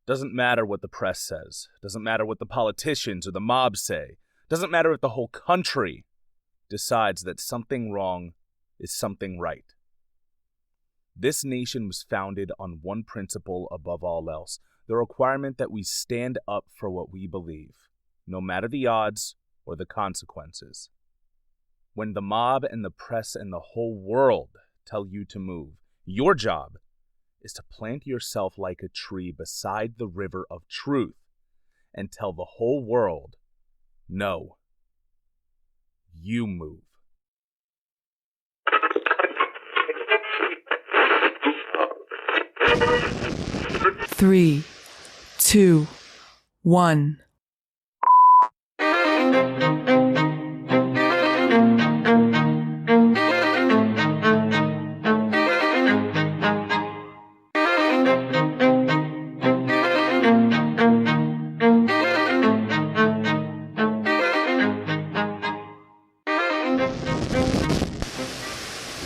Doesn't matter what the press says. Doesn't matter what the politicians or the mob say. Doesn't matter if the whole country decides that something wrong is something right. This nation was founded on one principle above all else, the requirement that we stand up for what we believe, no matter the odds or the consequences. When the mob and the press and the whole world tell you to move, your job is to plant yourself like a tree beside the river of truth and tell the whole world, no, you move. Three, two, one.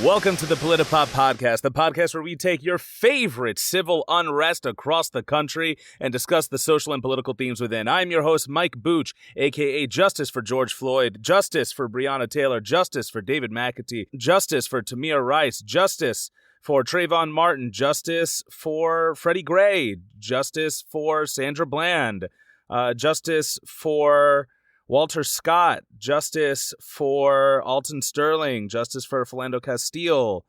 Welcome to the Politipop Podcast, the podcast where we take your favorite civil unrest across the country and discuss the social and political themes within. I'm your host, Mike Booch, a.k.a. Justice for George Floyd, Justice for Breonna Taylor, Justice for David McAtee, Justice for Tamir Rice, Justice for Trayvon Martin, Justice for Freddie Gray, Justice for Sandra Bland, Justice for Walter Scott, Justice for Alton Sterling, Justice for Philando Castile.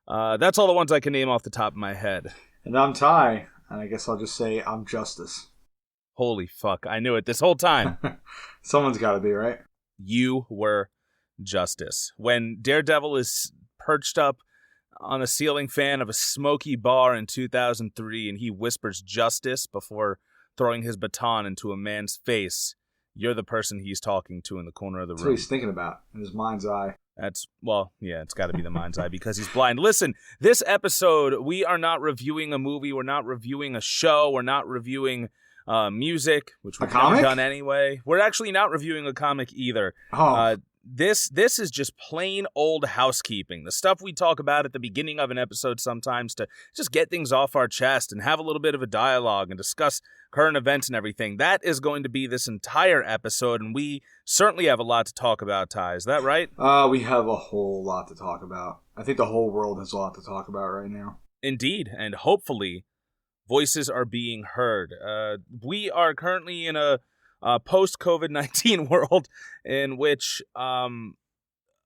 That's all the ones I can name off the top of my head. And I'm Ty, and I guess I'll just say I'm Justice. Holy fuck, I knew it this whole time. Someone's got to be, right? You were Justice. When Daredevil is perched up on a ceiling fan of a smoky bar in 2003 and he whispers Justice before throwing his baton into a man's face, you're the person he's talking to in the corner of the room. That's what he's thinking about in his mind's eye. It's got to be the mind's eye because he's blind. Listen, this episode, we are not reviewing a movie. We're not reviewing a show. We're not reviewing music, which we've never done anyway. We're actually not reviewing a comic either. Oh. This is just plain old housekeeping. The stuff we talk about at the beginning of an episode sometimes to just get things off our chest and have a little bit of a dialogue and discuss current events and everything. That is going to be this entire episode, and we certainly have a lot to talk about, Ty. Is that right? We have a whole lot to talk about. I think the whole world has a lot to talk about right now. Indeed, and hopefully voices are being heard. We are currently in a post-COVID-19 world in which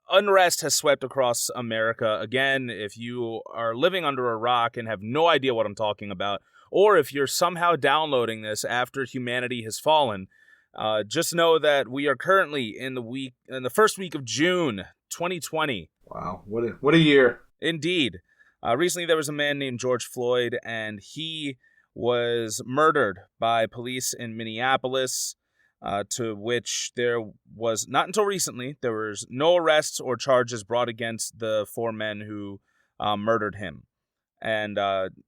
unrest has swept across America. Again, if you are living under a rock and have no idea what I'm talking about, or if you're somehow downloading this after humanity has fallen, just know that we are currently in the first week of June 2020. Wow, what a year. Indeed. Recently there was a man named George Floyd, and he was murdered by police in Minneapolis. To which there was, not until recently, there was no arrests or charges brought against the four men who murdered him. And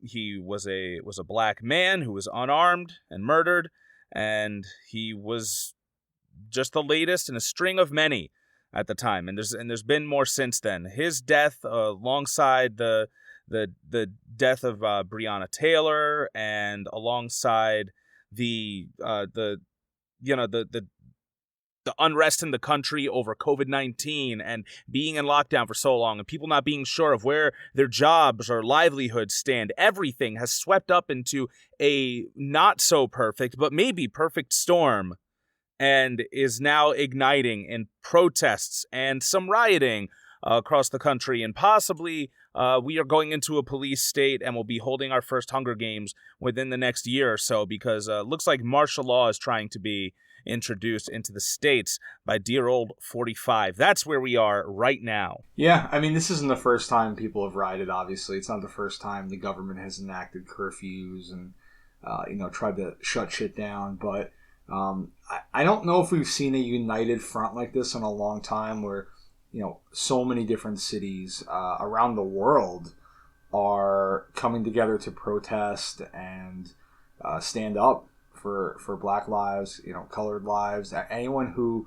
he was a black man who was unarmed and murdered, and he was just the latest in a string of many at the time. And there's been more since then. His death, alongside the death of Breonna Taylor, and alongside the unrest in the country over COVID-19 and being in lockdown for so long and people not being sure of where their jobs or livelihoods stand. Everything has swept up into a not so perfect, but maybe perfect storm, and is now igniting in protests and some rioting across the country. And possibly we are going into a police state and we'll be holding our first Hunger Games within the next year or so, because it looks like martial law is trying to be introduced into the states by dear old 45. That's where we are right now. Yeah, I mean, this isn't the first time people have rioted, obviously. It's not the first time the government has enacted curfews and, tried to shut shit down. But I don't know if we've seen a united front like this in a long time, where so many different cities around the world are coming together to protest and stand up for Black lives, colored lives, anyone who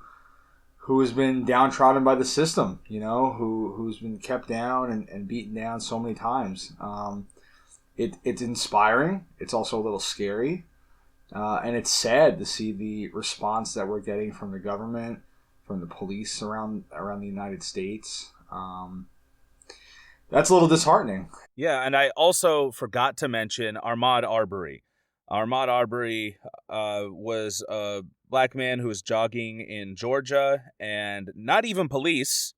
has been downtrodden by the system, who's been kept down and beaten down so many times. It's inspiring. It's also a little scary. And it's sad to see the response that we're getting from the government, from the police around the United States. That's a little disheartening. Yeah, and I also forgot to mention Ahmaud Arbery. Ahmaud Arbery was a black man who was jogging in Georgia, and not even police,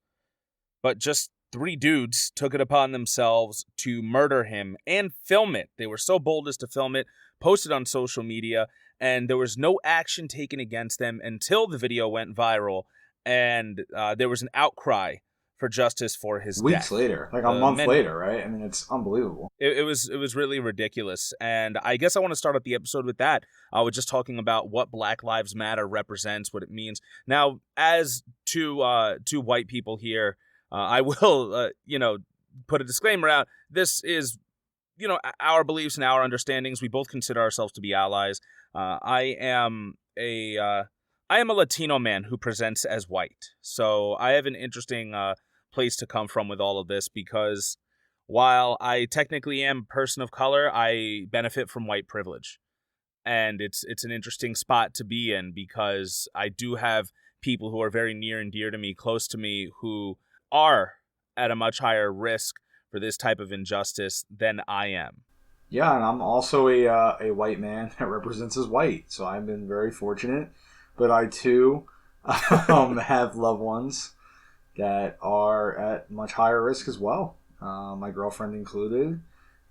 but just three dudes took it upon themselves to murder him and film it. They were so bold as to film it, post it on social media, and there was no action taken against them until the video went viral, and there was an outcry for justice for his Weeks death. later, like a month later, right? I mean, it's unbelievable. It was really ridiculous, and I guess I want to start out the episode with that. I was just talking about what Black Lives Matter represents, what it means. Now, as two white people here, I will put a disclaimer out. This is our beliefs and our understandings. We both consider ourselves to be allies. I am a Latino man who presents as white, so I have an interesting place to come from with all of this, because while I technically am a person of color, I benefit from white privilege. And it's an interesting spot to be in, because I do have people who are very near and dear to me, close to me, who are at a much higher risk for this type of injustice than I am. Yeah, and I'm also a white man that represents as white, so I've been very fortunate. But I too have loved ones that are at much higher risk as well. My girlfriend included,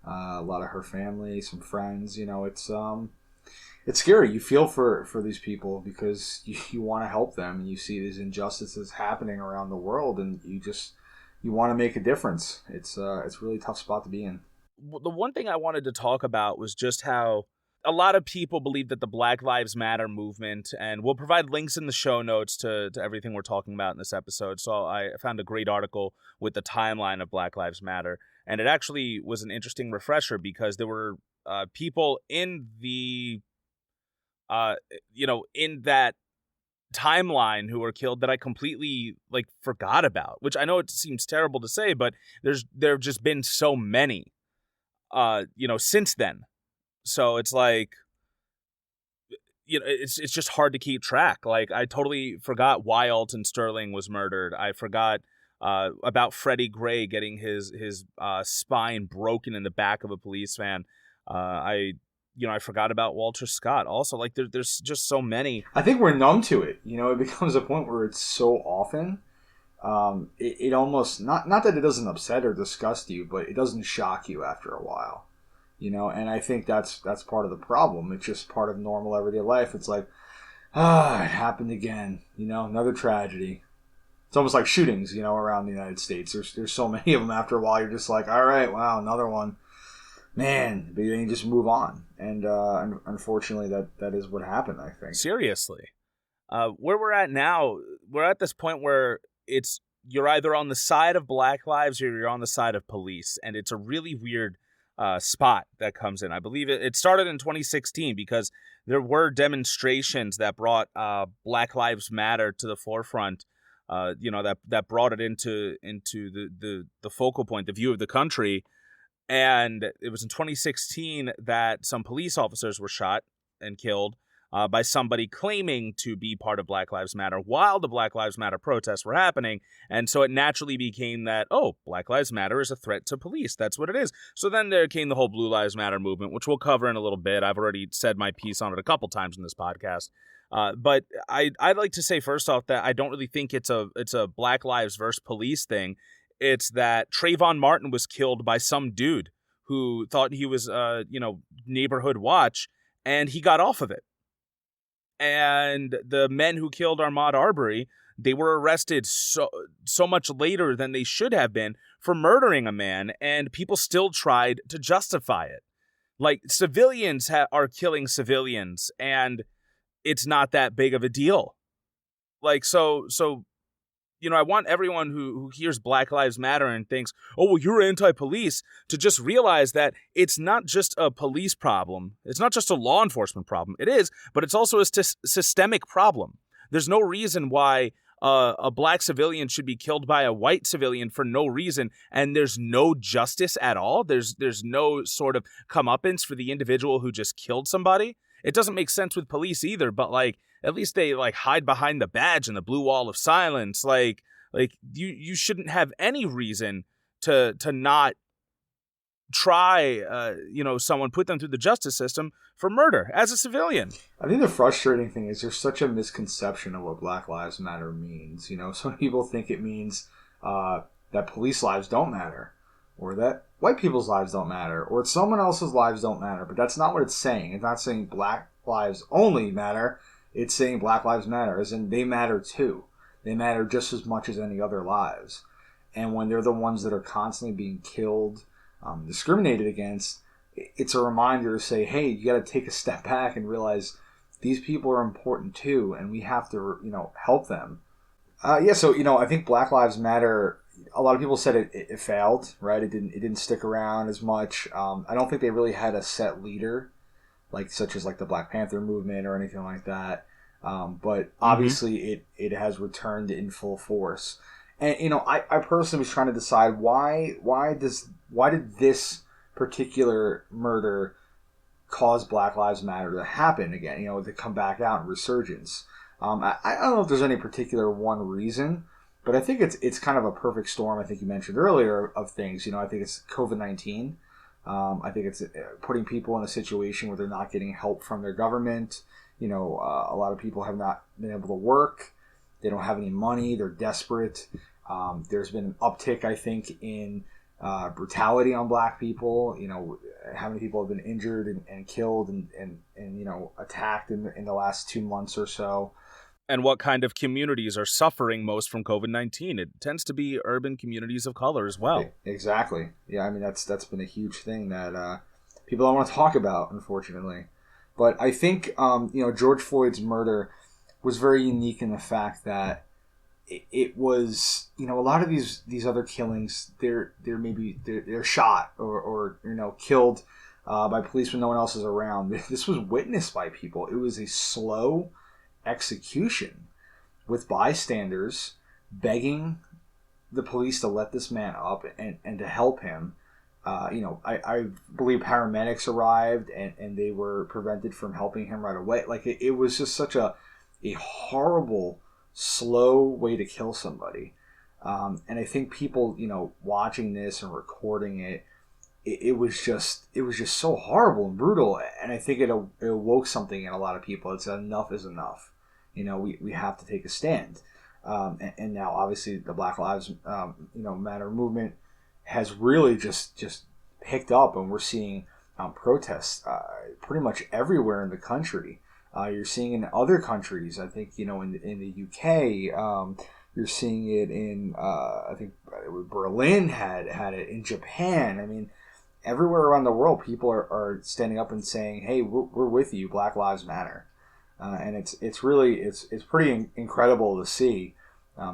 a lot of her family, some friends. It's scary. You feel for these people, because you want to help them, and you see these injustices happening around the world, and you want to make a difference. It's a really tough spot to be in. The one thing I wanted to talk about was just how a lot of people believe that the Black Lives Matter movement, and we'll provide links in the show notes to everything we're talking about in this episode. So I found a great article with the timeline of Black Lives Matter, and it actually was an interesting refresher, because there were people in the in that timeline who were killed that I completely forgot about, which I know it seems terrible to say, but there have just been so many since then. So it's it's just hard to keep track. I totally forgot why Alton Sterling was murdered. I forgot about Freddie Gray getting his spine broken in the back of a police van. I forgot about Walter Scott. Also, there's just so many. I think we're numb to it. It becomes a point where it's so often. It almost, not that it doesn't upset or disgust you, but it doesn't shock you after a while. And I think that's part of the problem. It's just part of normal everyday life. It's like, it happened again. Another tragedy. It's almost like shootings, around the United States. There's so many of them. After a while, you're just like, all right, wow, another one. Man, but then you just move on. And unfortunately, that is what happened, I think. Seriously. Where we're at now, we're at this point where you're either on the side of Black lives or you're on the side of police. And it's a really weird spot that comes in. I believe it started in 2016, because there were demonstrations that brought Black Lives Matter to the forefront. That brought it into the focal point, the view of the country. And it was in 2016 that some police officers were shot and killed by somebody claiming to be part of Black Lives Matter while the Black Lives Matter protests were happening. And so it naturally became that, Black Lives Matter is a threat to police. That's what it is. So then there came the whole Blue Lives Matter movement, which we'll cover in a little bit. I've already said my piece on it a couple times in this podcast. But I'd like to say first off that I don't really think it's a Black Lives versus police thing. It's that Trayvon Martin was killed by some dude who thought he was, neighborhood watch, and he got off of it. And the men who killed Ahmaud Arbery, they were arrested so much later than they should have been for murdering a man, and people still tried to justify it. Civilians are killing civilians, and it's not that big of a deal. I want everyone who hears Black Lives Matter and thinks, you're anti-police, to just realize that it's not just a police problem. It's not just a law enforcement problem. It is, but it's also a systemic problem. There's no reason why a black civilian should be killed by a white civilian for no reason, and there's no justice at all. There's no sort of comeuppance for the individual who just killed somebody. it doesn't make sense with police either, but like at least they like hide behind the badge and the blue wall of silence. Like you shouldn't have any reason to not try someone, put them through the justice system for murder as a civilian. I think the frustrating thing is there's such a misconception of what Black Lives Matter means. Some people think it means that police lives don't matter, or that white people's lives don't matter, or someone else's lives don't matter. But that's not what it's saying. It's not saying Black lives only matter. It's saying Black lives matter, as in they matter too. They matter just as much as any other lives. And when they're the ones that are constantly being killed, discriminated against, it's a reminder to say, hey, you got to take a step back and realize these people are important too, and we have to, help them. So I think Black Lives Matter. A lot of people said it failed, right? It didn't stick around as much. I don't think they really had a set leader, such as the Black Panther movement or anything like that. But obviously, it has returned in full force. And I personally was trying to decide why did this particular murder cause Black Lives Matter to happen again? To come back out in resurgence. I don't know if there's any particular one reason, but I think it's kind of a perfect storm. I think you mentioned earlier of things. I think it's COVID-19. I think it's putting people in a situation where they're not getting help from their government. A lot of people have not been able to work. They don't have any money. They're desperate. There's been an uptick, I think, in brutality on Black people. How many people have been injured and killed and attacked in the last 2 months or so. And what kind of communities are suffering most from COVID-19? It tends to be urban communities of color as well. Exactly. Yeah, I mean, that's been a huge thing that people don't want to talk about, unfortunately. But I think, George Floyd's murder was very unique in the fact that it was, a lot of these other killings, they're shot or killed by police when no one else is around. This was witnessed by people. It was a slow execution with bystanders begging the police to let this man up and to help him. I believe paramedics arrived and they were prevented from helping him right away. It was just such a horrible, slow way to kill somebody. And I think people, watching this and recording it was just so horrible and brutal. And I think it awoke something in a lot of people. It's enough is enough. We have to take a stand. And now obviously the Black Lives Matter movement has really just picked up, and we're seeing protests pretty much everywhere in the country. You're seeing it in other countries. I think in the UK. You're seeing it in I think Berlin had it, in Japan. I mean, everywhere around the world, people are standing up and saying, "Hey, we're with you. Black Lives Matter." And it's pretty incredible to see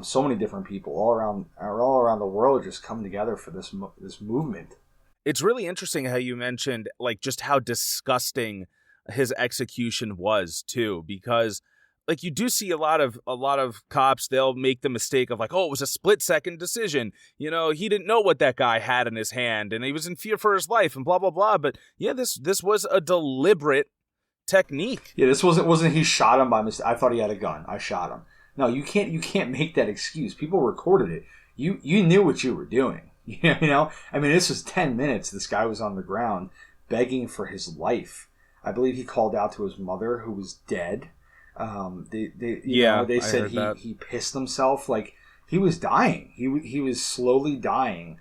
so many different people all around the world just come together for this movement. It's really interesting how you mentioned just how disgusting his execution was too, because you do see a lot of cops, they'll make the mistake of it was a split-second decision. He didn't know what that guy had in his hand and he was in fear for his life and blah blah blah. But yeah, this was a deliberate technique. Yeah, this wasn't he shot him by mistake. I thought he had a gun. I shot him. No, you can't make that excuse. People recorded it. You knew what you were doing. I mean, this was 10 minutes. This guy was on the ground begging for his life. I believe he called out to his mother, who was dead. They said he pissed himself. He was dying. He was slowly dying.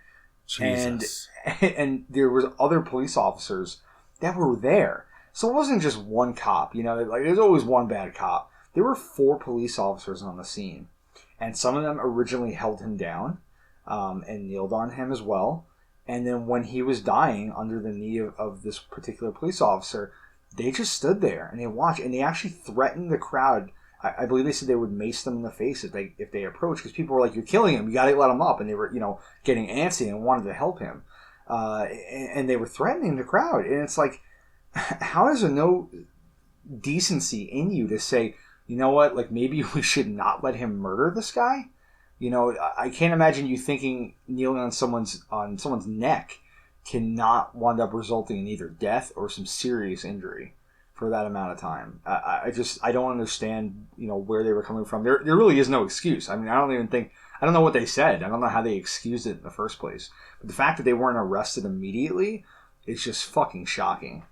Jesus. And there was other police officers that were there. So it wasn't just one cop, there's always one bad cop. There were 4 police officers on the scene, and some of them originally held him down and kneeled on him as well. And then when he was dying under the knee of this particular police officer, they just stood there and they watched, and they actually threatened the crowd. I believe they said they would mace them in the face if they approached, because people were like, "You're killing him, you got to let him up," and they were getting antsy and wanted to help him, and they were threatening the crowd. And it's how is there no decency in you to say, you know what, maybe we should not let him murder this guy? I can't imagine you thinking kneeling on someone's neck cannot wind up resulting in either death or some serious injury for that amount of time. I don't understand, where they were coming from. There really is no excuse. I mean, I don't know what they said. I don't know how they excused it in the first place. But the fact that they weren't arrested immediately is just fucking shocking.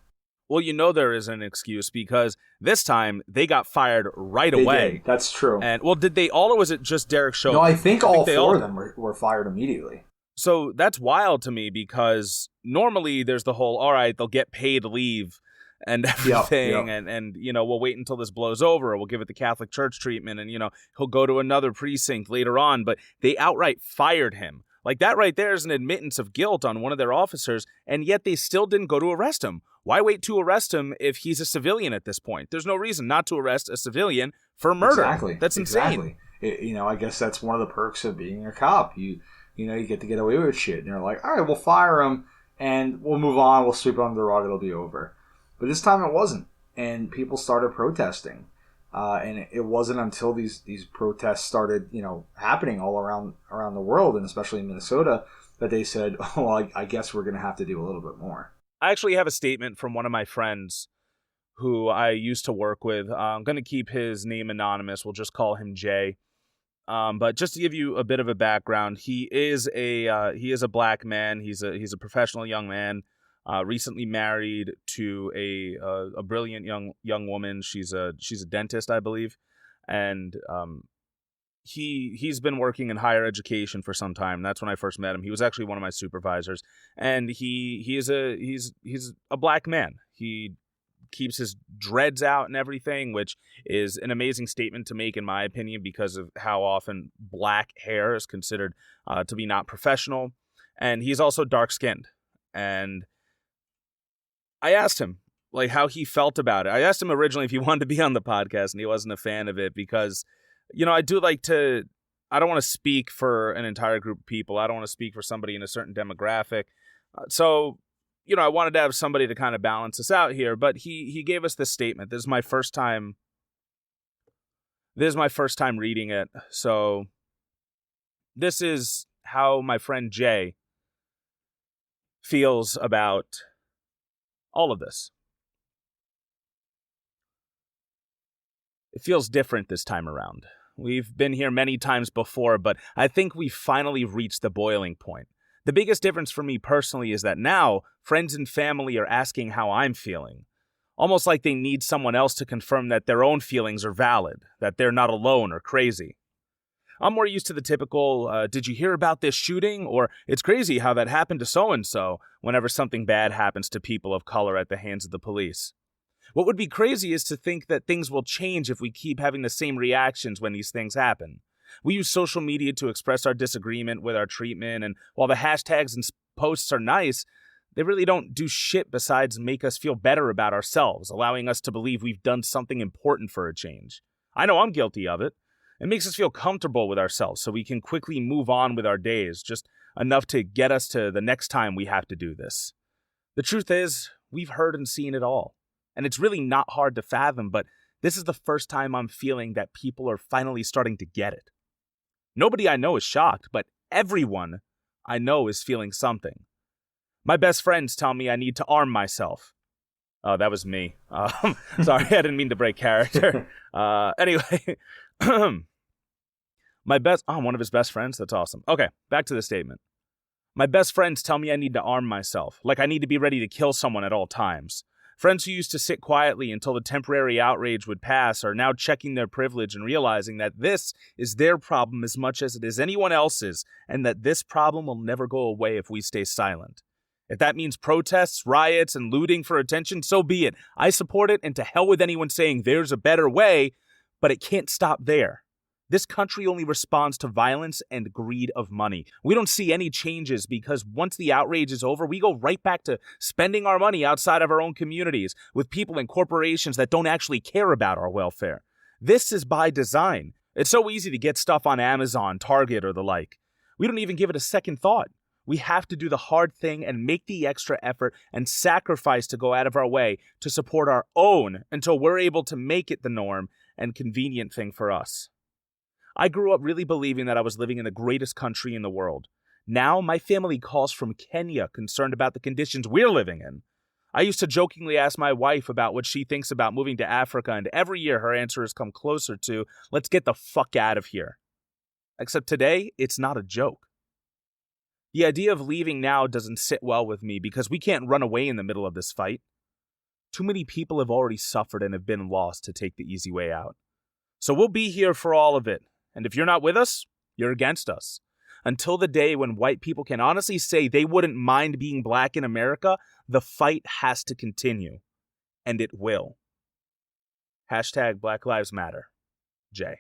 Well, there is an excuse because this time they got fired right They away. did. That's true. And did they all, or was it just Derek Chauvin? No, I think all four of them were fired immediately. So that's wild to me because normally there's the whole, all right, they'll get paid leave and everything. Yep. And we'll wait until this blows over. Or we'll give it the Catholic Church treatment. And, he'll go to another precinct later on. But they outright fired him. Like that right there is an admittance of guilt on one of their officers. And yet they still didn't go to arrest him. Why wait to arrest him if he's a civilian at this point? There's no reason not to arrest a civilian for murder. Exactly. That's insane. Exactly. I guess that's one of the perks of being a cop. You get to get away with shit. And they're like, all right, we'll fire him and we'll move on. We'll sweep it under the rug. It'll be over. But this time it wasn't. And people started protesting. And it wasn't until these protests started, happening all around the world, and especially in Minnesota, that they said, oh, I guess we're going to have to do a little bit more. I actually have a statement from one of my friends who I used to work with. I'm going to keep his name anonymous. We'll just call him Jay. But just to give you a bit of a background, he is a black man. He's a professional young man, recently married to a brilliant young woman. She's a dentist, I believe, and he's been working in higher education for some time. That's when I first met him. He was actually one of my supervisors, and he's a black man. He keeps his dreads out and everything, which is an amazing statement to make, in my opinion, because of how often black hair is considered to be not professional. And he's also dark-skinned. And I asked him how he felt about it. I asked him originally if he wanted to be on the podcast, and he wasn't a fan of it because, I do like to, I don't want to speak for an entire group of people. I don't want to speak for somebody in a certain demographic. So I wanted to have somebody to kind of balance us out here, but he gave us this statement. This is my first time reading it. So this is how my friend Jay feels about all of this. It feels different this time around. We've been here many times before, but I think we've finally reached the boiling point. The biggest difference for me personally is that now friends and family are asking how I'm feeling. Almost like they need someone else to confirm that their own feelings are valid, that they're not alone or crazy. I'm more used to the typical, did you hear about this shooting? Or it's crazy how that happened to so-and-so whenever something bad happens to people of color at the hands of the police. What would be crazy is to think that things will change if we keep having the same reactions when these things happen. We use social media to express our disagreement with our treatment, and while the hashtags and posts are nice, they really don't do shit besides make us feel better about ourselves, allowing us to believe we've done something important for a change. I know I'm guilty of it. It makes us feel comfortable with ourselves so we can quickly move on with our days, just enough to get us to the next time we have to do this. The truth is, we've heard and seen it all. And it's really not hard to fathom, but this is the first time I'm feeling that people are finally starting to get it. Nobody I know is shocked, but everyone I know is feeling something. My best friends tell me I need to arm myself. Oh, that was me. Sorry, I didn't mean to break character. Anyway, one of his best friends? That's awesome. Okay, back to the statement. My best friends tell me I need to arm myself, like I need to be ready to kill someone at all times. Friends who used to sit quietly until the temporary outrage would pass are now checking their privilege and realizing that this is their problem as much as it is anyone else's, and that this problem will never go away if we stay silent. If that means protests, riots, and looting for attention, so be it. I support it, and to hell with anyone saying there's a better way, but it can't stop there. This country only responds to violence and greed of money. We don't see any changes because once the outrage is over, we go right back to spending our money outside of our own communities with people and corporations that don't actually care about our welfare. This is by design. It's so easy to get stuff on Amazon, Target, or the like. We don't even give it a second thought. We have to do the hard thing and make the extra effort and sacrifice to go out of our way to support our own until we're able to make it the norm and convenient thing for us. I grew up really believing that I was living in the greatest country in the world. Now, my family calls from Kenya concerned about the conditions we're living in. I used to jokingly ask my wife about what she thinks about moving to Africa, and every year her answer has come closer to, let's get the fuck out of here. Except today, it's not a joke. The idea of leaving now doesn't sit well with me because we can't run away in the middle of this fight. Too many people have already suffered and have been lost to take the easy way out. So we'll be here for all of it. And if you're not with us, you're against us. Until the day when white people can honestly say they wouldn't mind being black in America, the fight has to continue. And it will. Hashtag Black Lives Matter. Jay.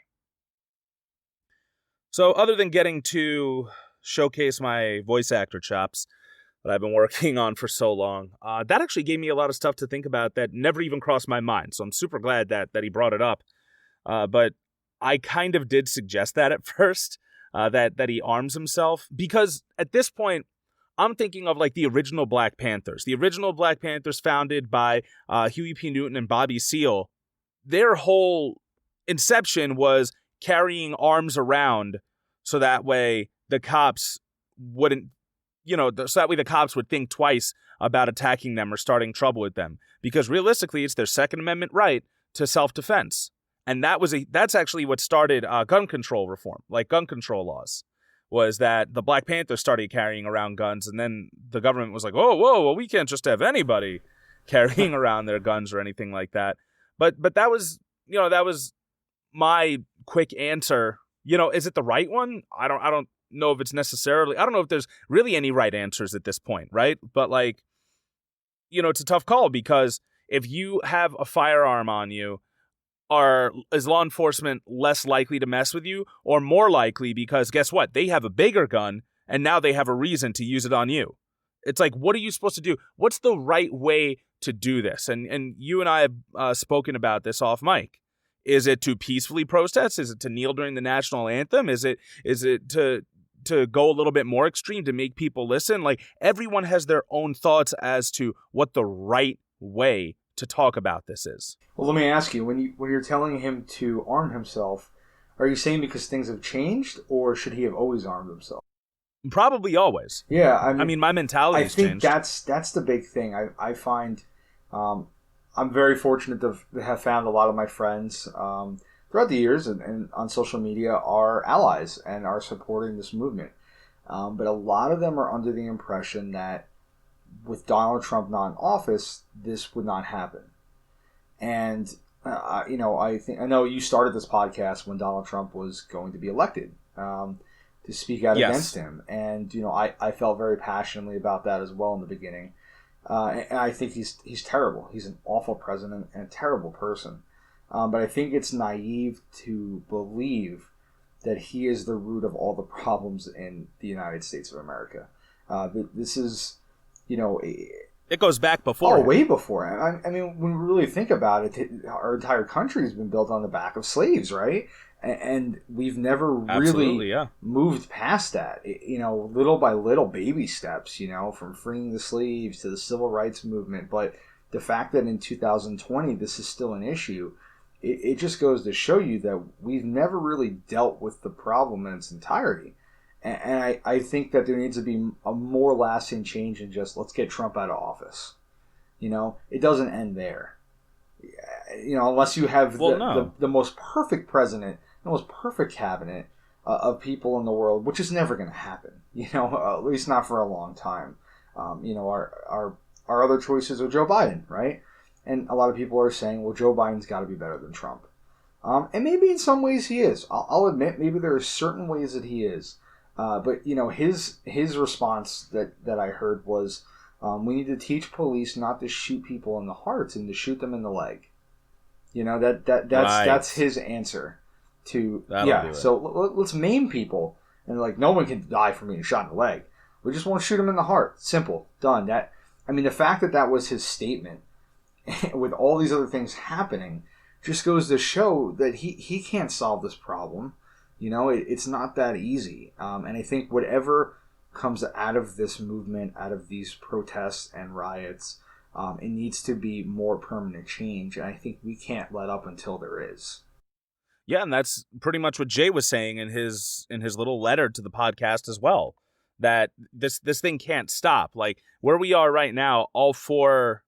So other than getting to showcase my voice actor chops that I've been working on for so long, that actually gave me a lot of stuff to think about that never even crossed my mind. So I'm super glad that he brought it up. But I kind of did suggest that at first, that he arms himself, because at this point, I'm thinking of like the original Black Panthers. The original Black Panthers founded by Huey P. Newton and Bobby Seale. Their whole inception was carrying arms around so that way the cops wouldn't, so that way the cops would think twice about attacking them or starting trouble with them. Because realistically, it's their Second Amendment right to self-defense. And that's actually what started gun control reform, like gun control laws, was that the Black Panthers started carrying around guns, and then the government was like, oh, whoa, well, we can't just have anybody carrying around their guns or anything like that. But that was, that was my quick answer. Is it the right one? I don't know if it's necessarily, I don't know if there's really any right answers at this point, right? But it's a tough call, because if you have a firearm on you, is law enforcement less likely to mess with you, or more likely because guess what? They have a bigger gun and now they have a reason to use it on you. It's like, what are you supposed to do? What's the right way to do this? And you and I have spoken about this off mic. Is it to peacefully protest? Is it to kneel during the national anthem? Is it to go a little bit more extreme to make people listen? Like, everyone has their own thoughts as to what the right way to talk about this is. Well, let me ask you, when you're telling him to arm himself, are you saying because things have changed, or should he have always armed himself? Probably always. Yeah, I mean my mentality has changed. I think that's the big thing. I find I'm very fortunate to have found a lot of my friends throughout the years and on social media are allies and are supporting this movement. But a lot of them are under the impression that with Donald Trump not in office, this would not happen. And I know you started this podcast when Donald Trump was going to be elected to speak out against him, and I felt very passionately about that as well in the beginning. And I think he's terrible. He's an awful president and a terrible person. But I think it's naive to believe that he is the root of all the problems in the United States of America. This is, it goes back before. Oh, way before. I mean, when we really think about it, our entire country has been built on the back of slaves, right? And we've never really moved past that. Little by little, baby steps, from freeing the slaves to the civil rights movement. But the fact that in 2020 this is still an issue, it just goes to show you that we've never really dealt with the problem in its entirety. And I think that there needs to be a more lasting change than just let's get Trump out of office. It doesn't end there. Unless you have the most perfect president, the most perfect cabinet of people in the world, which is never going to happen. At least not for a long time. Our other choices are Joe Biden, right? And a lot of people are saying, well, Joe Biden's got to be better than Trump. And maybe in some ways he is. I'll admit, maybe there are certain ways that he is. But his response that I heard was, we need to teach police not to shoot people in the hearts and to shoot them in the leg. That's his answer to So let's maim people, and no one can die from being shot in the leg. We just won't shoot them in the heart. Simple, done. The fact that was his statement, with all these other things happening, just goes to show that he can't solve this problem. It's not that easy. And I think whatever comes out of this movement, out of these protests and riots, it needs to be more permanent change. And I think we can't let up until there is. Yeah, and that's pretty much what Jay was saying in his little letter to the podcast as well. That this thing can't stop. Like where we are right now, all four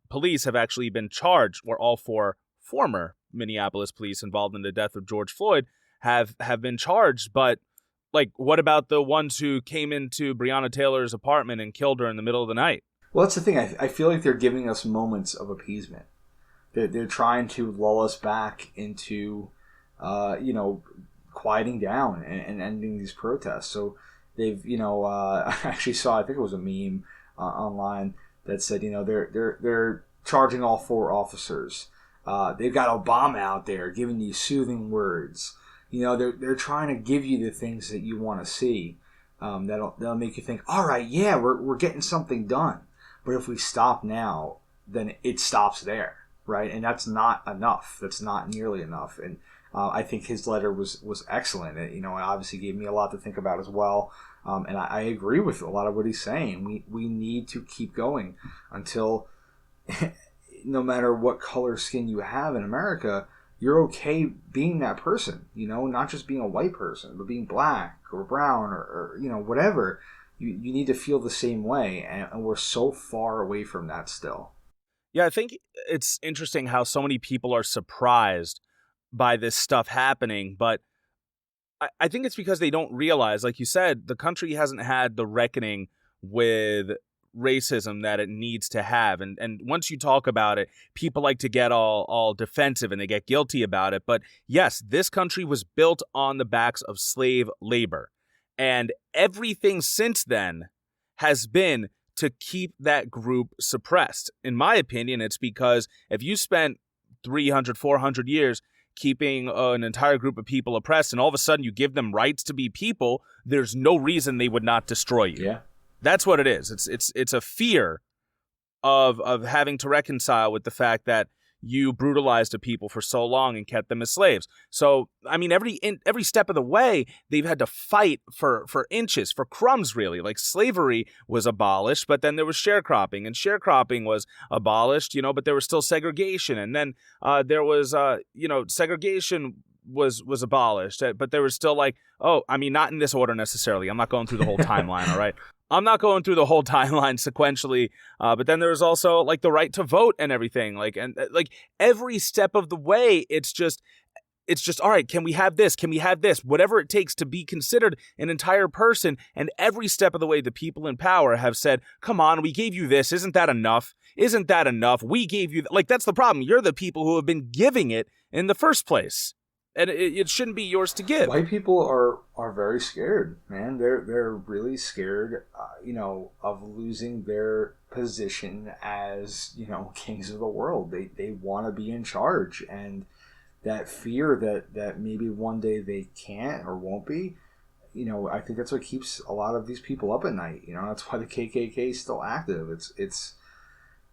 police have actually been charged, or all 4 former Minneapolis police involved in the death of George Floyd have been charged. But, like, what about the ones who came into Breonna Taylor's apartment and killed her in the middle of the night? Well, that's the thing. I feel like they're giving us moments of appeasement. They're trying to lull us back into, quieting down and ending these protests. So they've, I actually saw, I think it was a meme online that said, they're charging all 4 officers. They've got Obama out there giving these soothing words. They're trying to give you the things that you want to see. That'll make you think, all right, yeah, we're getting something done. But if we stop now, then it stops there, right? And that's not enough. That's not nearly enough. And I think his letter was excellent. It obviously gave me a lot to think about as well. And I agree with a lot of what he's saying. We need to keep going until, no matter what color skin you have in America, you're okay being that person, not just being a white person, but being black or brown or whatever. You need to feel the same way, and we're so far away from that still. Yeah, I think it's interesting how so many people are surprised by this stuff happening, but I think it's because they don't realize, like you said, the country hasn't had the reckoning with racism that it needs to have. And once you talk about it, people like to get all defensive and they get guilty about it. But yes, this country was built on the backs of slave labor. And everything since then has been to keep that group suppressed. In my opinion, it's because if you spent 300, 400 years keeping an entire group of people oppressed and all of a sudden you give them rights to be people, there's no reason they would not destroy you. Yeah. That's what it is. It's a fear of having to reconcile with the fact that you brutalized a people for so long and kept them as slaves. So, I mean, every step of the way, they've had to fight for inches, for crumbs, really. Like, slavery was abolished, but then there was sharecropping, and sharecropping was abolished, but there was still segregation. And then there was, segregation was abolished, but there was still not in this order necessarily. I'm not going through the whole timeline, all right? I'm not going through the whole timeline sequentially, but then there's also the right to vote and everything. Every step of the way, it's just all right. Can we have this? Can we have this? Whatever it takes to be considered an entire person. And every step of the way, the people in power have said, "Come on, we gave you this. Isn't that enough? Isn't that enough? We gave you that's the problem. You're the people who have been giving it in the first place." And it shouldn't be yours to give. White people are very scared, man. They're really scared, of losing their position as, kings of the world. They want to be in charge, and that fear that maybe one day they can't or won't be, I think that's what keeps a lot of these people up at night. That's why the KKK is still active.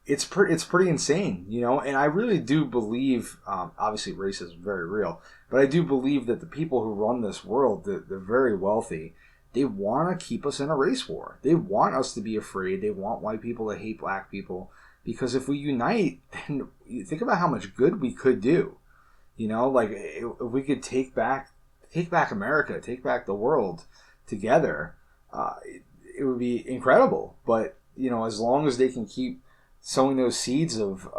It's pretty insane, and I really do believe, obviously racism is very real, but I do believe that the people who run this world, the very wealthy, they want to keep us in a race war. They want us to be afraid. They want white people to hate black people, because if we unite, then you think about how much good we could do. If we could take back America, take back the world together, it would be incredible. But, as long as they can keep sowing those seeds of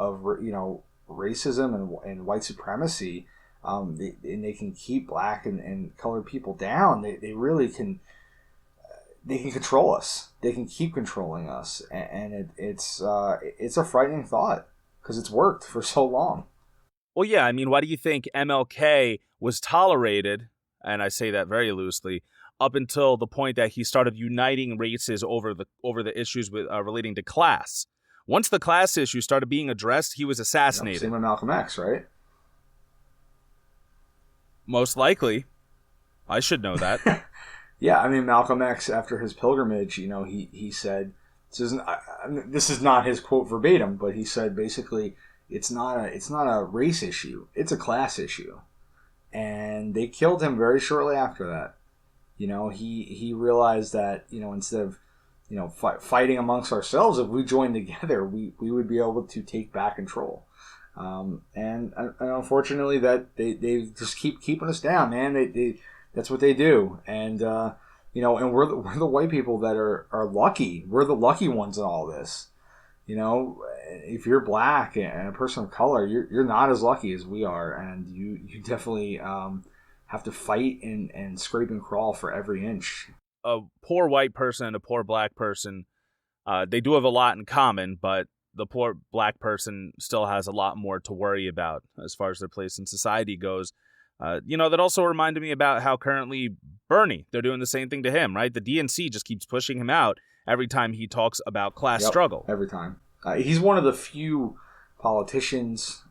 racism and white supremacy, and they can keep black and colored people down, they really can. They can control us. They can keep controlling us, and it's a frightening thought, because it's worked for so long. Well, yeah, I mean, why do you think MLK was tolerated, and I say that very loosely, up until the point that he started uniting races over the issues with relating to class? Once the class issue started being addressed, he was assassinated. Same with Malcolm X, right? Most likely. I should know that. Yeah, I mean, Malcolm X, after his pilgrimage, he said, this is not his quote verbatim, but he said basically, it's not a race issue, it's a class issue. And they killed him very shortly after that. He realized that, instead of fighting amongst ourselves, if we joined together, we would be able to take back control. And unfortunately, that they just keep keeping us down, man. They that's what they do. And and we're the white people that are lucky. We're the lucky ones in all this. You know, if you're black and a person of color, you're not as lucky as we are, and you definitely have to fight and scrape and crawl for every inch. A poor white person and a poor black person, they do have a lot in common, but the poor black person still has a lot more to worry about as far as their place in society goes. That also reminded me about how currently Bernie, they're doing the same thing to him, right? The DNC just keeps pushing him out every time he talks about class struggle. Every time. He's one of the few politicians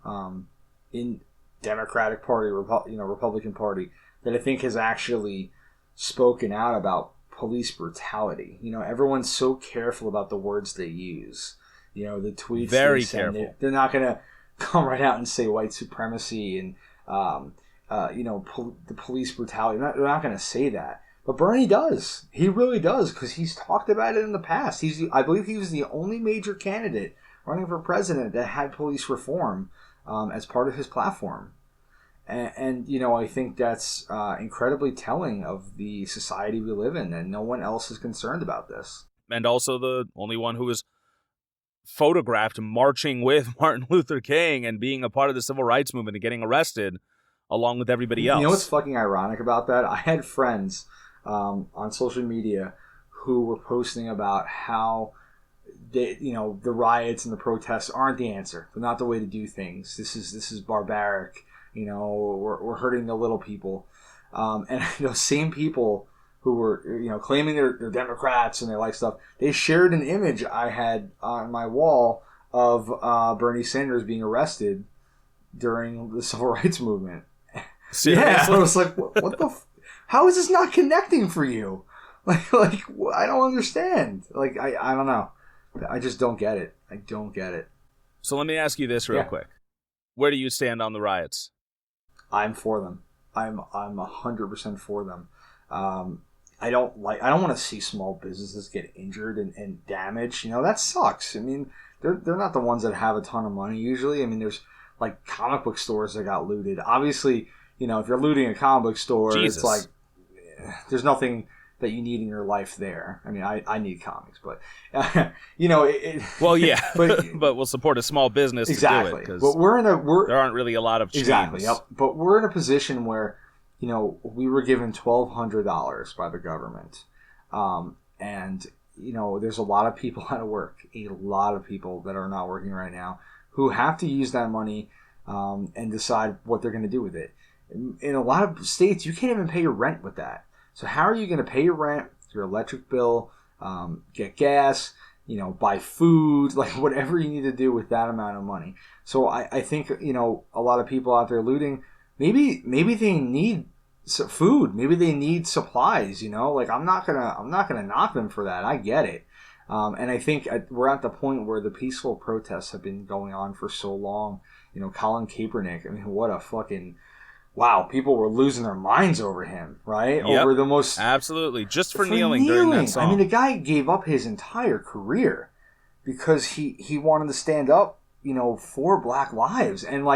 in Democratic Party, Republican Party, that I think has actually spoken out about police brutality. Everyone's so careful about the words they use. The tweets. Very careful. They're not going to come right out and say white supremacy and the police brutality. They're not going to say that. But Bernie does. He really does, because he's talked about it in the past. I believe he was the only major candidate running for president that had police reform as part of his platform. And I think that's incredibly telling of the society we live in, and no one else is concerned about this. And also the only one who was photographed marching with Martin Luther King and being a part of the civil rights movement and getting arrested along with everybody else. You know what's fucking ironic about that? I had friends on social media who were posting about how the riots and the protests aren't the answer. They're not the way to do things. This is barbaric. We're hurting the little people. And those same people who were claiming they're Democrats and they like stuff, they shared an image I had on my wall of Bernie Sanders being arrested during the civil rights movement. Seriously? Yeah, I was like, what the? How is this not connecting for you? Like I don't understand. I don't know. I just don't get it. I don't get it. So let me ask you this real quick. Where do you stand on the riots? I'm for them. I'm 100% for them. I don't want to see small businesses get injured and damaged. That sucks. I mean, they're not the ones that have a ton of money usually. I mean, there's like comic book stores that got looted. Obviously, if you're looting a comic book store, Jesus. It's like there's nothing that you need in your life there. I mean, I need comics, but well, yeah, but we'll support a small business exactly. to do it, but there aren't really a lot of chains. Exactly. Yep. But we're in a position where we were given $1,200 by the government, and there's a lot of people out of work, a lot of people that are not working right now who have to use that money and decide what they're going to do with it. In a lot of states, you can't even pay your rent with that. So how are you going to pay your rent, your electric bill, get gas, buy food, like whatever you need to do with that amount of money? So I think, a lot of people out there looting, maybe they need food, maybe they need supplies, like I'm not gonna knock them for that. I get it. And I think we're at the point where the peaceful protests have been going on for so long. Colin Kaepernick, I mean, what a fucking... Wow, people were losing their minds over him, right? Yep, over the most... Absolutely, just for kneeling during that song. I mean, the guy gave up his entire career because he wanted to stand up, for Black lives. And,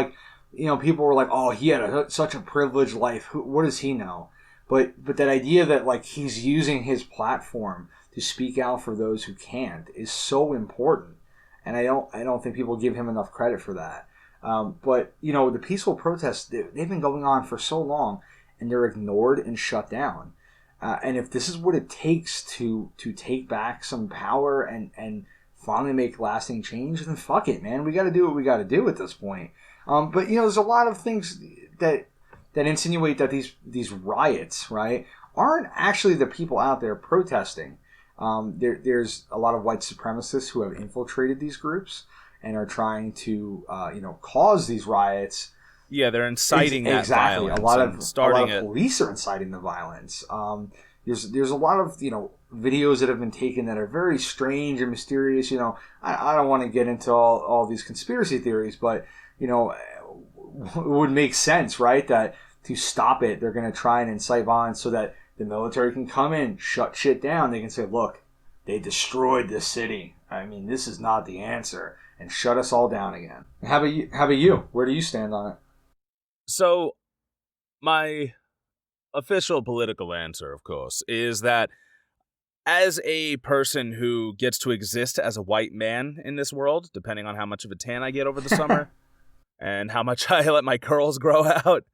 people were like, oh, he had such a privileged life. What does he know? But that idea that, he's using his platform to speak out for those who can't is so important. And I don't think people give him enough credit for that. But the peaceful protests, they've been going on for so long, and they're ignored and shut down. And if this is what it takes to take back some power and finally make lasting change, then fuck it, man. We got to do what we got to do at this point. But there's a lot of things that insinuate that these riots, right, aren't actually the people out there protesting. There's a lot of white supremacists who have infiltrated these groups and are trying to, cause these riots. Yeah, they're inciting that violence. A lot of police are inciting the violence. There's a lot of videos that have been taken that are very strange and mysterious. I don't want to get into all these conspiracy theories, but it would make sense, right? That to stop it, they're going to try and incite violence so that the military can come in, shut shit down. They can say, look, they destroyed this city. I mean, this is not the answer. And shut us all down again. How about you? Where do you stand on it? So, my official political answer, of course, is that as a person who gets to exist as a white man in this world, depending on how much of a tan I get over the summer and how much I let my curls grow out,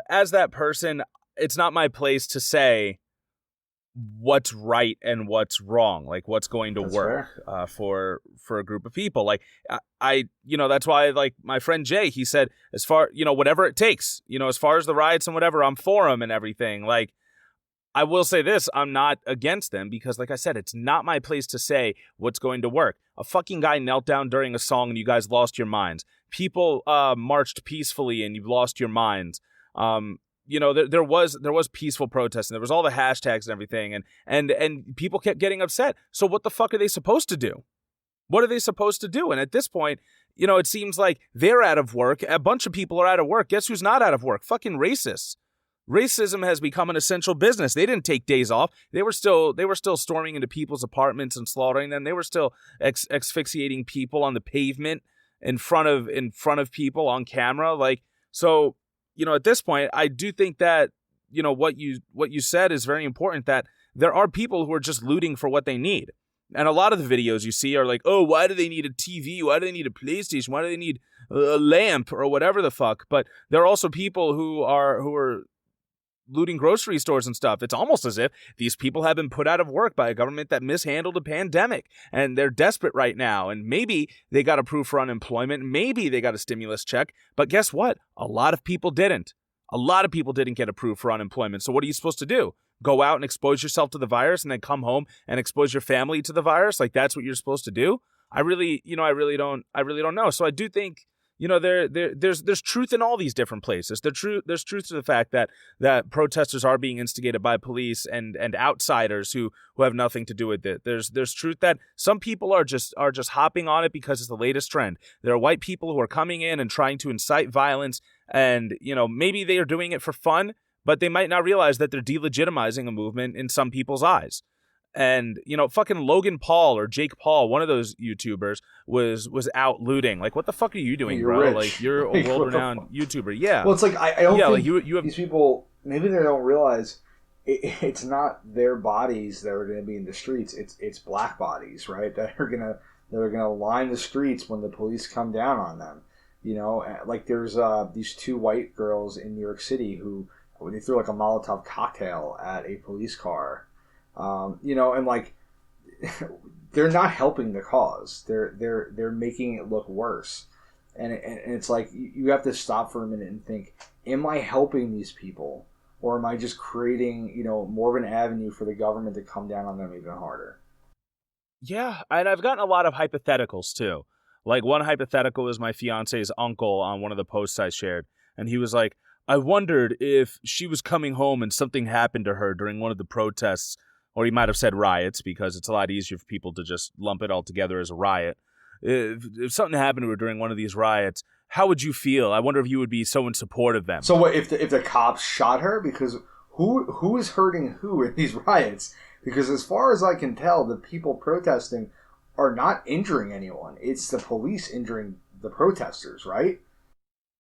as that person, it's not my place to say what's right and what's wrong, like what's going to That's work for a group of people. Like I that's why, like, my friend Jay, he said, as far, whatever it takes, as far as the riots and whatever, I'm for them and everything. Like, I will say this, I'm not against them because, like I said, it's not my place to say what's going to work. A fucking guy knelt down during a song and you guys lost your minds. People marched peacefully and you've lost your minds. There was peaceful protest and there was all the hashtags and everything, and people kept getting upset. So what the fuck are they supposed to do? What are they supposed to do? And at this point, it seems like they're out of work. A bunch of people are out of work. Guess who's not out of work? Fucking racists. Racism has become an essential business. They didn't take days off. They were still storming into people's apartments and slaughtering them. They were still asphyxiating people on the pavement in front of people on camera. Like, so, at this point, I do think that, what you said is very important, that there are people who are just looting for what they need. And a lot of the videos you see are like, oh, why do they need a TV? Why do they need a PlayStation? Why do they need a lamp or whatever the fuck? But there are also people who are looting grocery stores and stuff. It's almost as if these people have been put out of work by a government that mishandled a pandemic and they're desperate right now. And maybe they got approved for unemployment. Maybe they got a stimulus check. But guess what? A lot of people didn't. A lot of people didn't get approved for unemployment. So what are you supposed to do? Go out and expose yourself to the virus and then come home and expose your family to the virus? Like, that's what you're supposed to do? I really don't know. So I do think, there's truth in all these different places. There's truth to the fact that protesters are being instigated by police and outsiders who have nothing to do with it. There's truth that some people are just hopping on it because it's the latest trend. There are white people who are coming in and trying to incite violence, and maybe they are doing it for fun, but they might not realize that they're delegitimizing a movement in some people's eyes. And, fucking Logan Paul or Jake Paul, one of those YouTubers, was out looting. Like, what the fuck are you doing, you're bro? rich. Like, you're a world-renowned YouTuber. Yeah. Well, it's like, I don't think like you have... these people, maybe they don't realize it's not their bodies that are going to be in the streets. It's black bodies, right? That are gonna line the streets when the police come down on them. Like there's these two white girls in New York City who they threw like a Molotov cocktail at a police car. And like they're not helping the cause. They're making it look worse. And it's like you have to stop for a minute and think, am I helping these people, or am I just creating, more of an avenue for the government to come down on them even harder? Yeah, and I've gotten a lot of hypotheticals too. Like, one hypothetical is my fiance's uncle on one of the posts I shared, and he was like, I wondered if she was coming home and something happened to her during one of the protests. Or he might have said riots, because it's a lot easier for people to just lump it all together as a riot. If something happened to her during one of these riots, how would you feel? I wonder if you would be so in support of them. So what if the cops shot her? Because who is hurting who in these riots? Because as far as I can tell, the people protesting are not injuring anyone. It's the police injuring the protesters, right?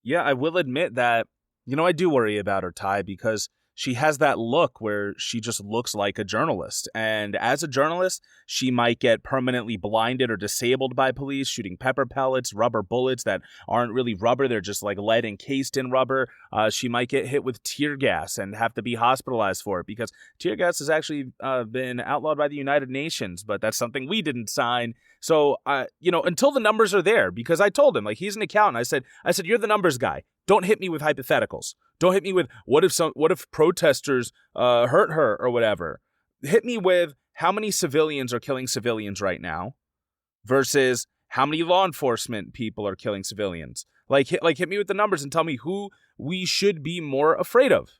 Yeah, I will admit that, I do worry about her, Ty, because she has that look where she just looks like a journalist. And as a journalist, she might get permanently blinded or disabled by police, shooting pepper pellets, rubber bullets that aren't really rubber. They're just like lead encased in rubber. She might get hit with tear gas and have to be hospitalized for it, because tear gas has actually been outlawed by the United Nations, but that's something we didn't sign. So, until the numbers are there, because I told him, like, he's an accountant. I said, you're the numbers guy. Don't hit me with hypotheticals. Don't hit me with what if protesters hurt her or whatever. Hit me with how many civilians are killing civilians right now versus how many law enforcement people are killing civilians. Like hit me with the numbers and tell me who we should be more afraid of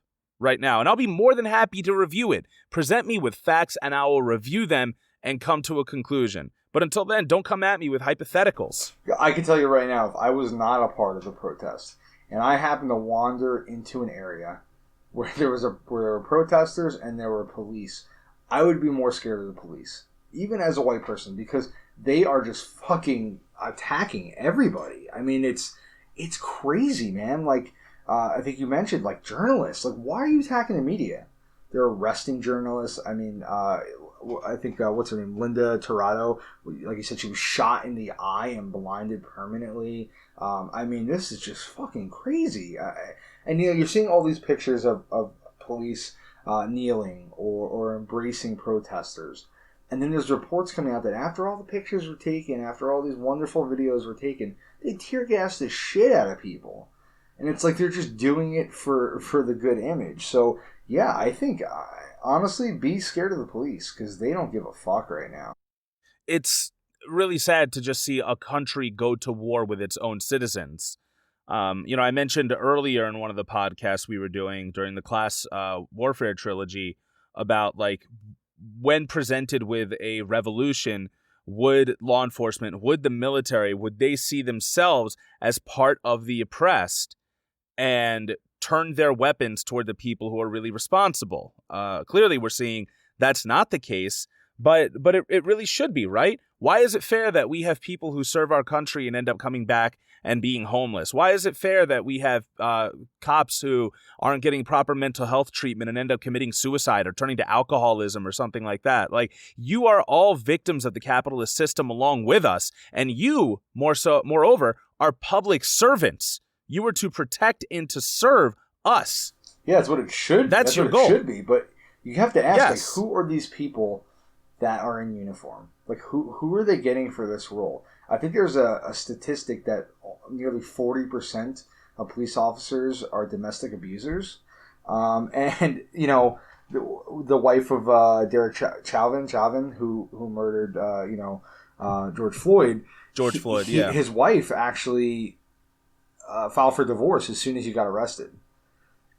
right now. And I'll be more than happy to review it. Present me with facts and I will review them and come to a conclusion. But until then, don't come at me with hypotheticals. I can tell you right now, if I was not a part of the protest, and I happened to wander into an area where there were protesters and there were police, I would be more scared of the police, even as a white person, because they are just fucking attacking everybody. I mean, it's crazy, man. Like, I think you mentioned, like, journalists. Like, why are you attacking the media? They're arresting journalists. I mean, I think what's her name, Linda Tirado, like you said, she was shot in the eye and blinded permanently. I mean, this is just fucking crazy. And you're seeing all these pictures of police kneeling or embracing protesters. And then there's reports coming out that after all the pictures were taken, after all these wonderful videos were taken, they tear gassed the shit out of people. And it's like they're just doing it for the good image. So, yeah, I think, honestly, be scared of the police because they don't give a fuck right now. It's really sad to just see a country go to war with its own citizens. I mentioned earlier in one of the podcasts we were doing during the class warfare trilogy about, like, when presented with a revolution, would law enforcement, would the military, would they see themselves as part of the oppressed and turn their weapons toward the people who are really responsible? Clearly, we're seeing that's not the case, but it really should be, right? Why is it fair that we have people who serve our country and end up coming back and being homeless? Why is it fair that we have cops who aren't getting proper mental health treatment and end up committing suicide or turning to alcoholism or something like that? Like, you are all victims of the capitalist system along with us, and you, moreover, are public servants. You are to protect and to serve us. Yeah, that's what it should. That's your what goal. It should be, but you have to ask, Yes. like, who are these people that are in uniform? Like, who are they getting for this role? I think there's a statistic that nearly 40% of police officers are domestic abusers. And, the wife of Derek Chauvin, who murdered, George Floyd. His wife actually filed for divorce as soon as he got arrested.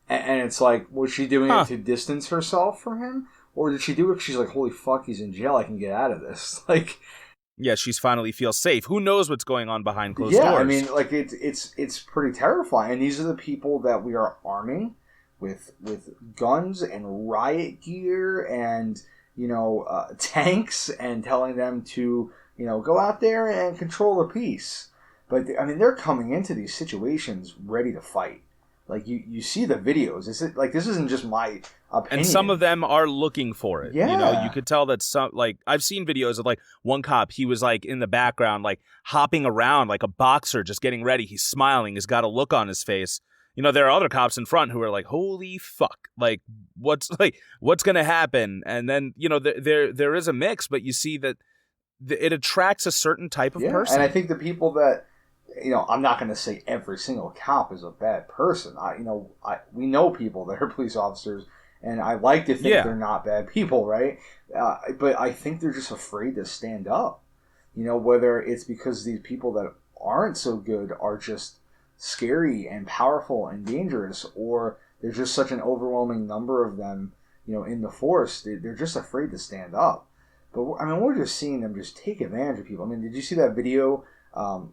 And it's like, was she doing it to distance herself from him? Or did she do it because she's like, holy fuck, he's in jail, I can get out of this? Like... Yeah, she's finally feels safe. Who knows what's going on behind closed doors? Yeah, I mean, like, it's pretty terrifying. And these are the people that we are arming with guns and riot gear and, tanks, and telling them to, go out there and control the peace. But, I mean, they're coming into these situations ready to fight. Like, you see the videos. This isn't just my opinion. And some of them are looking for it. Yeah. You could tell that some, like, I've seen videos of, like, one cop, he was, like, in the background, like, hopping around like a boxer, just getting ready. He's smiling. He's got a look on his face. There are other cops in front who are like, holy fuck, like, what's going to happen? And then, there is a mix, but you see that it attracts a certain type of person. And I think the people that, I'm not going to say every single cop is a bad person. We know people that are police officers, and I like to think they're not bad people, right? But I think they're just afraid to stand up. Whether it's because these people that aren't so good are just scary and powerful and dangerous, or there's just such an overwhelming number of them, in the force. They're just afraid to stand up. But we're just seeing them just take advantage of people. I mean, did you see that video?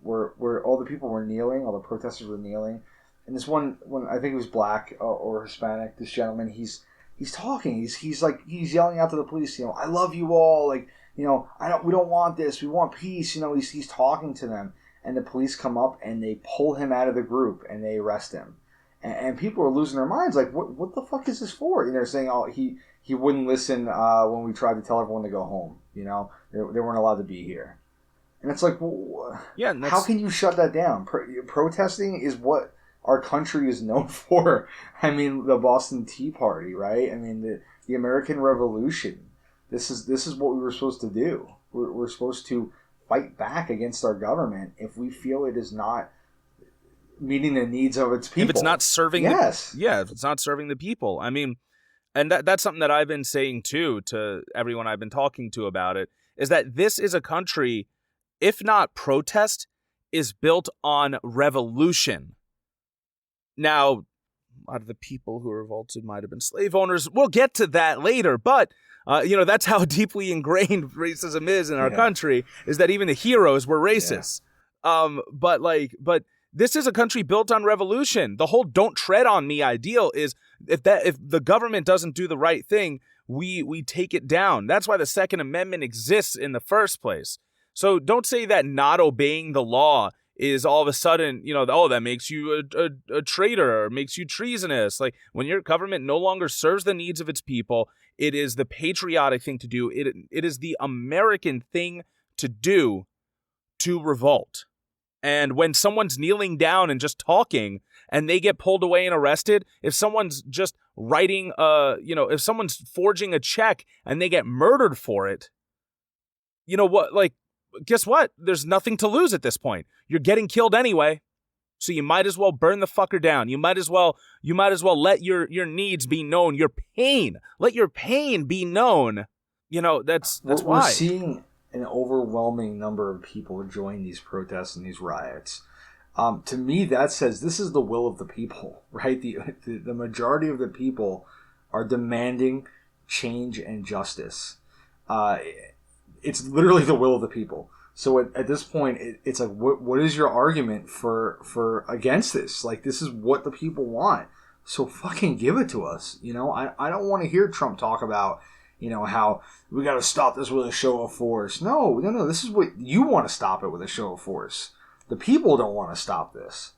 Where all the people were kneeling, all the protesters were kneeling, and this one I think he was black or Hispanic. This gentleman, he's talking. He's yelling out to the police. I love you all. Like, we don't want this. We want peace. He's talking to them, and the police come up and they pull him out of the group and they arrest him, and people are losing their minds. Like, what the fuck is this for? They're saying, oh, he wouldn't listen when we tried to tell everyone to go home. They weren't allowed to be here. And it's like, well, how can you shut that down? Protesting is what our country is known for. I mean, the Boston Tea Party, right? I mean, the American Revolution. This is what we were supposed to do. We're supposed to fight back against our government if we feel it is not meeting the needs of its people. If it's not serving, if it's not serving the people. I mean, and that's something that I've been saying too to everyone I've been talking to about it, is that this is a country, if not protest, is built on revolution. Now, a lot of the people who revolted might have been slave owners. We'll get to that later, but that's how deeply ingrained racism is in our country, is that even the heroes were racist. Yeah. But this is a country built on revolution. The whole "don't tread on me" ideal is if the government doesn't do the right thing, we take it down. That's why the Second Amendment exists in the first place. So don't say that not obeying the law is all of a sudden, oh, that makes you a traitor or makes you treasonous. Like, when your government no longer serves the needs of its people, it is the patriotic thing to do. It is the American thing to do to revolt. And when someone's kneeling down and just talking and they get pulled away and arrested, if someone's just writing, if someone's forging a check and they get murdered for it, you know what, like, guess what? There's nothing to lose at this point. You're getting killed anyway. So you might as well burn the fucker down. You might as well let your needs be known, let your pain be known. That's why. We're seeing an overwhelming number of people join these protests and these riots. To me, that says this is the will of the people, right? The majority of the people are demanding change and justice. It's literally the will of the people. So at this point, it's like, what is your argument for against this? Like, this is what the people want. So fucking give it to us. I don't want to hear Trump talk about, how we got to stop this with a show of force. No. This is what you want to stop it with, a show of force. The people don't want to stop this.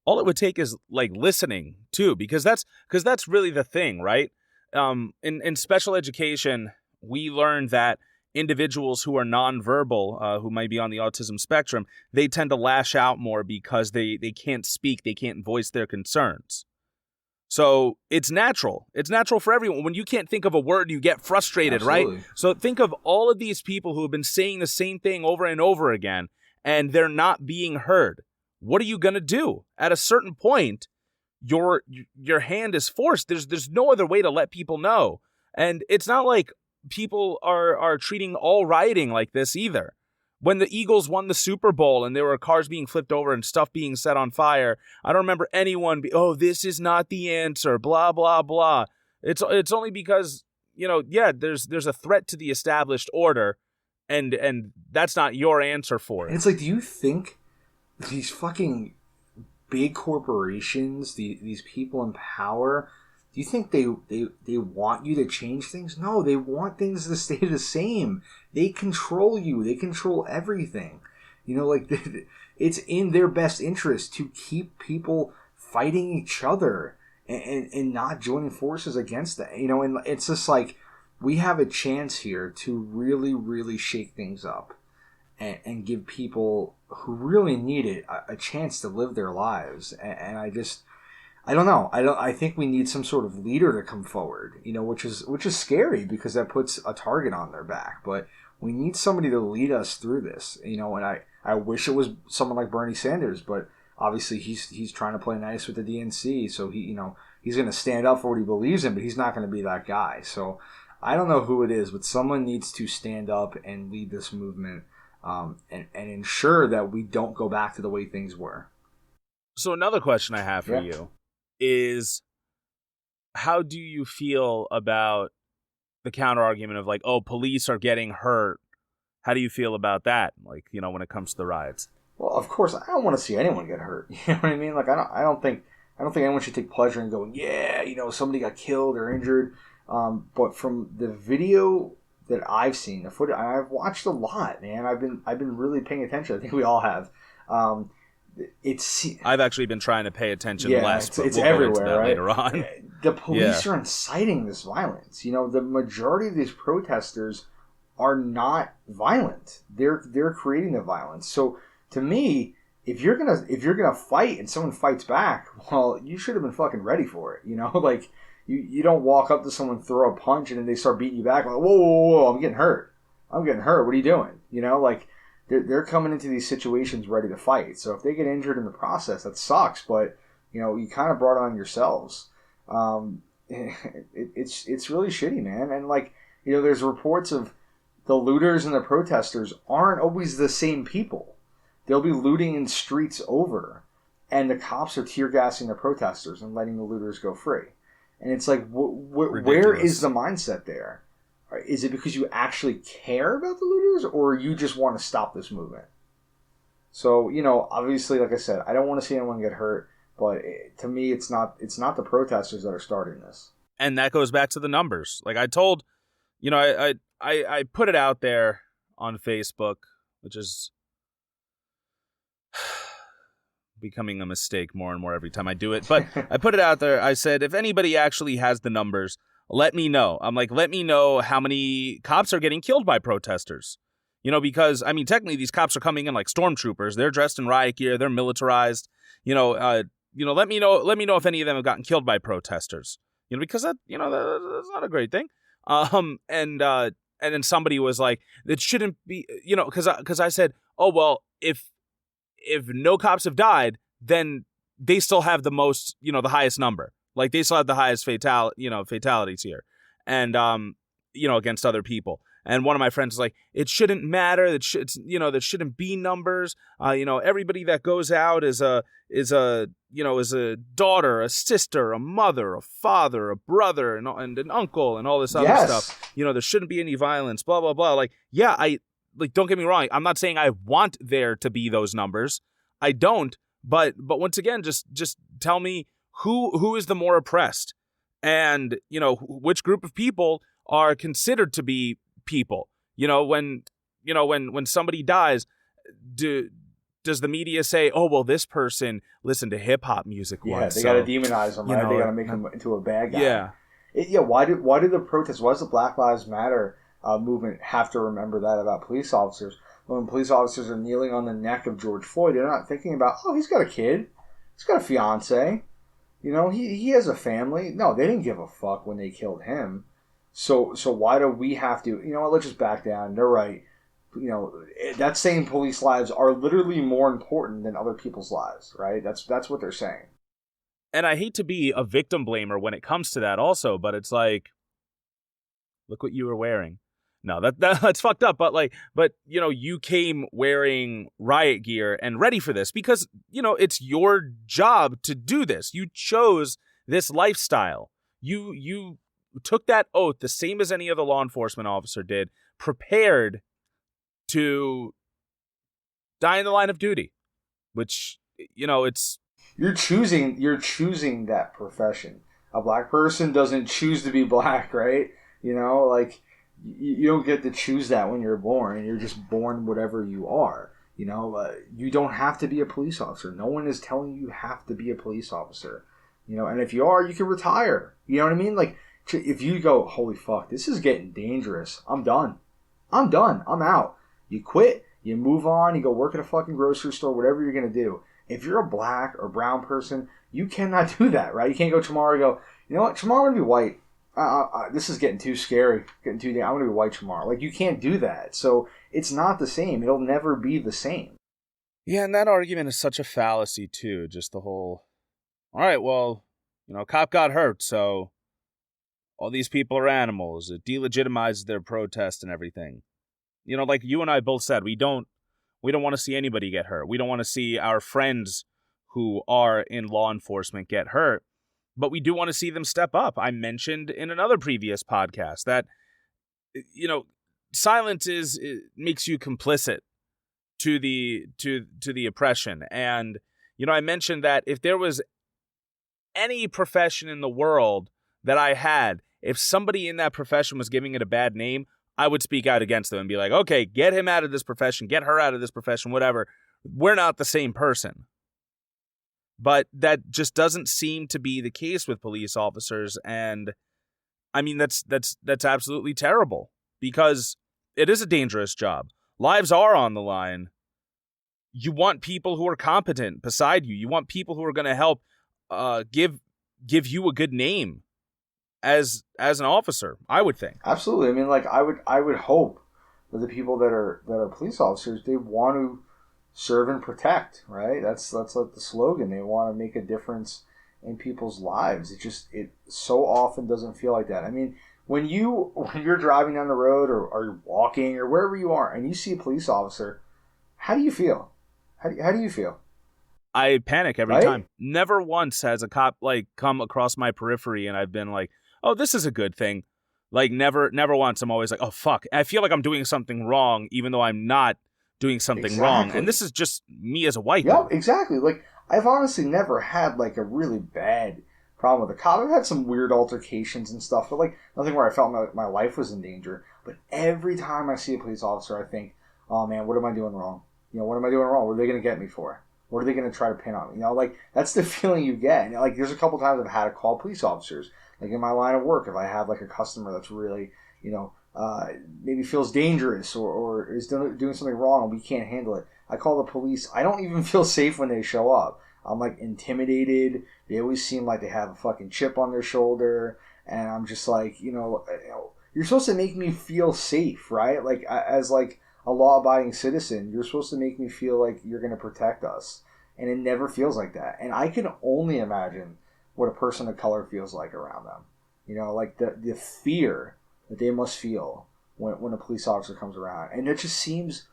All it would take is like listening too, because that's really the thing, right? In special education, we learned that individuals who are nonverbal, who might be on the autism spectrum, they tend to lash out more because they can't speak, they can't voice their concerns. So it's natural. It's natural for everyone. When you can't think of a word, you get frustrated, Absolutely. right? So think of all of these people who have been saying the same thing over and over again, and they're not being heard. What are you going to do? At a certain point, your hand is forced. There's no other way to let people know. And it's not like people are treating all rioting like this either. When the Eagles won the Super Bowl and there were cars being flipped over and stuff being set on fire, I don't remember anyone this is not the answer, blah, blah, blah. It's only because, there's a threat to the established order, and that's not your answer for it. And it's like, do you think these fucking big corporations, these people in power, do you think they want you to change things? No, they want things to stay the same. They control you. They control everything. It's in their best interest to keep people fighting each other and not joining forces against that. And it's just like, we have a chance here to really, really shake things up and give people who really need it a chance to live their lives. And I don't know. I think we need some sort of leader to come forward, which is scary because that puts a target on their back. But we need somebody to lead us through this, and I wish it was someone like Bernie Sanders, but obviously he's trying to play nice with the DNC, so he's going to stand up for what he believes in, but he's not going to be that guy. So I don't know who it is, but someone needs to stand up and lead this movement, and ensure that we don't go back to the way things were. So another question I have for you is, how do you feel about the counter argument of like, oh, police are getting hurt? How do you feel about that? Like, when it comes to the riots? Well, of course, I don't want to see anyone get hurt. You know what I mean? Like, I don't think anyone should take pleasure in going, yeah, somebody got killed or injured. But from the video that I've seen, the footage, I've watched a lot, man. I've been really paying attention. I think we all have. I've actually been trying to pay attention less, but it's we'll everywhere, go into that right? later on. The police are inciting this violence. The majority of these protesters are not violent. They're creating the violence. So to me, if you're gonna fight and someone fights back, well, you should have been fucking ready for it. Like you don't walk up to someone, throw a punch, and then they start beating you back. Like, whoa, I'm getting hurt. What are you doing? Like. They're coming into these situations ready to fight. So if they get injured in the process, that sucks. But you kind of brought it on yourselves. It's really shitty, man. And there's reports of the looters and the protesters aren't always the same people. They'll be looting in streets over, and the cops are tear gassing the protesters and letting the looters go free. And it's like, where is the mindset there? Is it because you actually care about the looters, or you just want to stop this movement? So, obviously, like I said, I don't want to see anyone get hurt, but to me, it's not the protesters that are starting this. And that goes back to the numbers. Like I told, I put it out there on Facebook, which is, becoming a mistake more and more every time I do it. But I put it out there. I said, if anybody actually has the numbers, let me know. I'm like, let me know how many cops are getting killed by protesters. Because, I mean, technically these cops are coming in like stormtroopers. They're dressed in riot gear. They're militarized. Let me know if any of them have gotten killed by protesters. Because that's not a great thing. And then somebody was like, it shouldn't be, because I said, oh, well, if no cops have died, then they still have the most, the highest number. Like they still have the highest fatalities here. And, against other people. And one of my friends was like, it shouldn't matter. That there shouldn't be numbers. Everybody that goes out is a daughter, a sister, a mother, a father, a brother, and an uncle, and all this other stuff. There shouldn't be any violence. Blah blah blah. Like, yeah, don't get me wrong. I'm not saying I want there to be those numbers. I don't. But once again, just tell me who is the more oppressed, and which group of people are considered to be people. When somebody dies, does the media say, oh, well, this person listened to hip hop music once? Yeah, they got to demonize them, right? They got to make them into a bad guy. Yeah. Why do the protests? Why does the Black Lives Matter movement have to remember that about police officers? When police officers are kneeling on the neck of George Floyd, they're not thinking about, oh, he's got a kid, he's got a fiance, he has a family. No, they didn't give a fuck when they killed him. So why do we have to? Let's just back down. They're right. That saying police lives are literally more important than other people's lives, right? That's what they're saying. And I hate to be a victim blamer when it comes to that also, but it's like, look what you were wearing. No, that's fucked up. But you came wearing riot gear and ready for this because, it's your job to do this. You chose this lifestyle. You took that oath the same as any other law enforcement officer did, prepared to die in the line of duty, which, it's... You're choosing that profession. A black person doesn't choose to be black, right? You don't get to choose that when you're born. You're just born whatever you are. You don't have to be a police officer. No one is telling you have to be a police officer. And if you are, you can retire. You know what I mean? Like, if you go, holy fuck, this is getting dangerous. I'm done. I'm out. You quit. You move on. You go work at a fucking grocery store, whatever you're going to do. If you're a black or brown person, you cannot do that, right? You can't go tomorrow and go, you know what, tomorrow I'm going to be white. This is getting too scary. I'm going to be white tomorrow. Like, you can't do that. So it's not the same. It'll never be the same. Yeah, and that argument is such a fallacy, too. Just the whole, all right, well, cop got hurt, so all these people are animals. It delegitimizes their protest and everything. Like you and I both said, we don't want to see anybody get hurt. We don't want to see our friends who are in law enforcement get hurt, but we do want to see them step up. I mentioned in another previous podcast that, silence makes you complicit to the oppression. And, I mentioned that if there was any profession in the world that I had, if somebody in that profession was giving it a bad name, I would speak out against them and be like, okay, get him out of this profession, get her out of this profession, whatever. We're not the same person. But that just doesn't seem to be the case with police officers. And I mean, that's absolutely terrible because it is a dangerous job. Lives are on the line. You want people who are competent beside you. You want people who are going to help give you a good name as an officer, I would think. Absolutely. I mean, like I would hope that the people that are police officers, they want to serve and protect, right? That's like the slogan. They want to make a difference in people's lives. It so often doesn't feel like that. I mean, when you're driving down the road or you're walking or wherever you are and you see a police officer, how do you feel? How do you feel? I panic every time. Never once has a cop come across my periphery and I've been like, oh, this is a good thing. Like never once. I'm always like, oh fuck. I feel like I'm doing something wrong, even though I'm not doing something wrong. And this is just me as a white man. Yep, exactly. Like I've honestly never had like a really bad problem with a cop. I've had some weird altercations and stuff, but like nothing where I felt my life was in danger. But every time I see a police officer, I think, oh man, what am I doing wrong? What am I doing wrong? What are they going to get me for? What are they going to try to pin on me? Like, that's the feeling you get. Like, there's a couple times I've had to call police officers. Like, in my line of work, if I have, like, a customer that's really, maybe feels dangerous or is doing something wrong and we can't handle it, I call the police. I don't even feel safe when they show up. I'm, like, intimidated. They always seem like they have a fucking chip on their shoulder. And I'm just like, you're supposed to make me feel safe, right? Like, as, like, a law-abiding citizen, you're supposed to make me feel like you're going to protect us. And it never feels like that. And I can only imagine what a person of color feels like around them. Like the fear that they must feel when a police officer comes around. And it just seems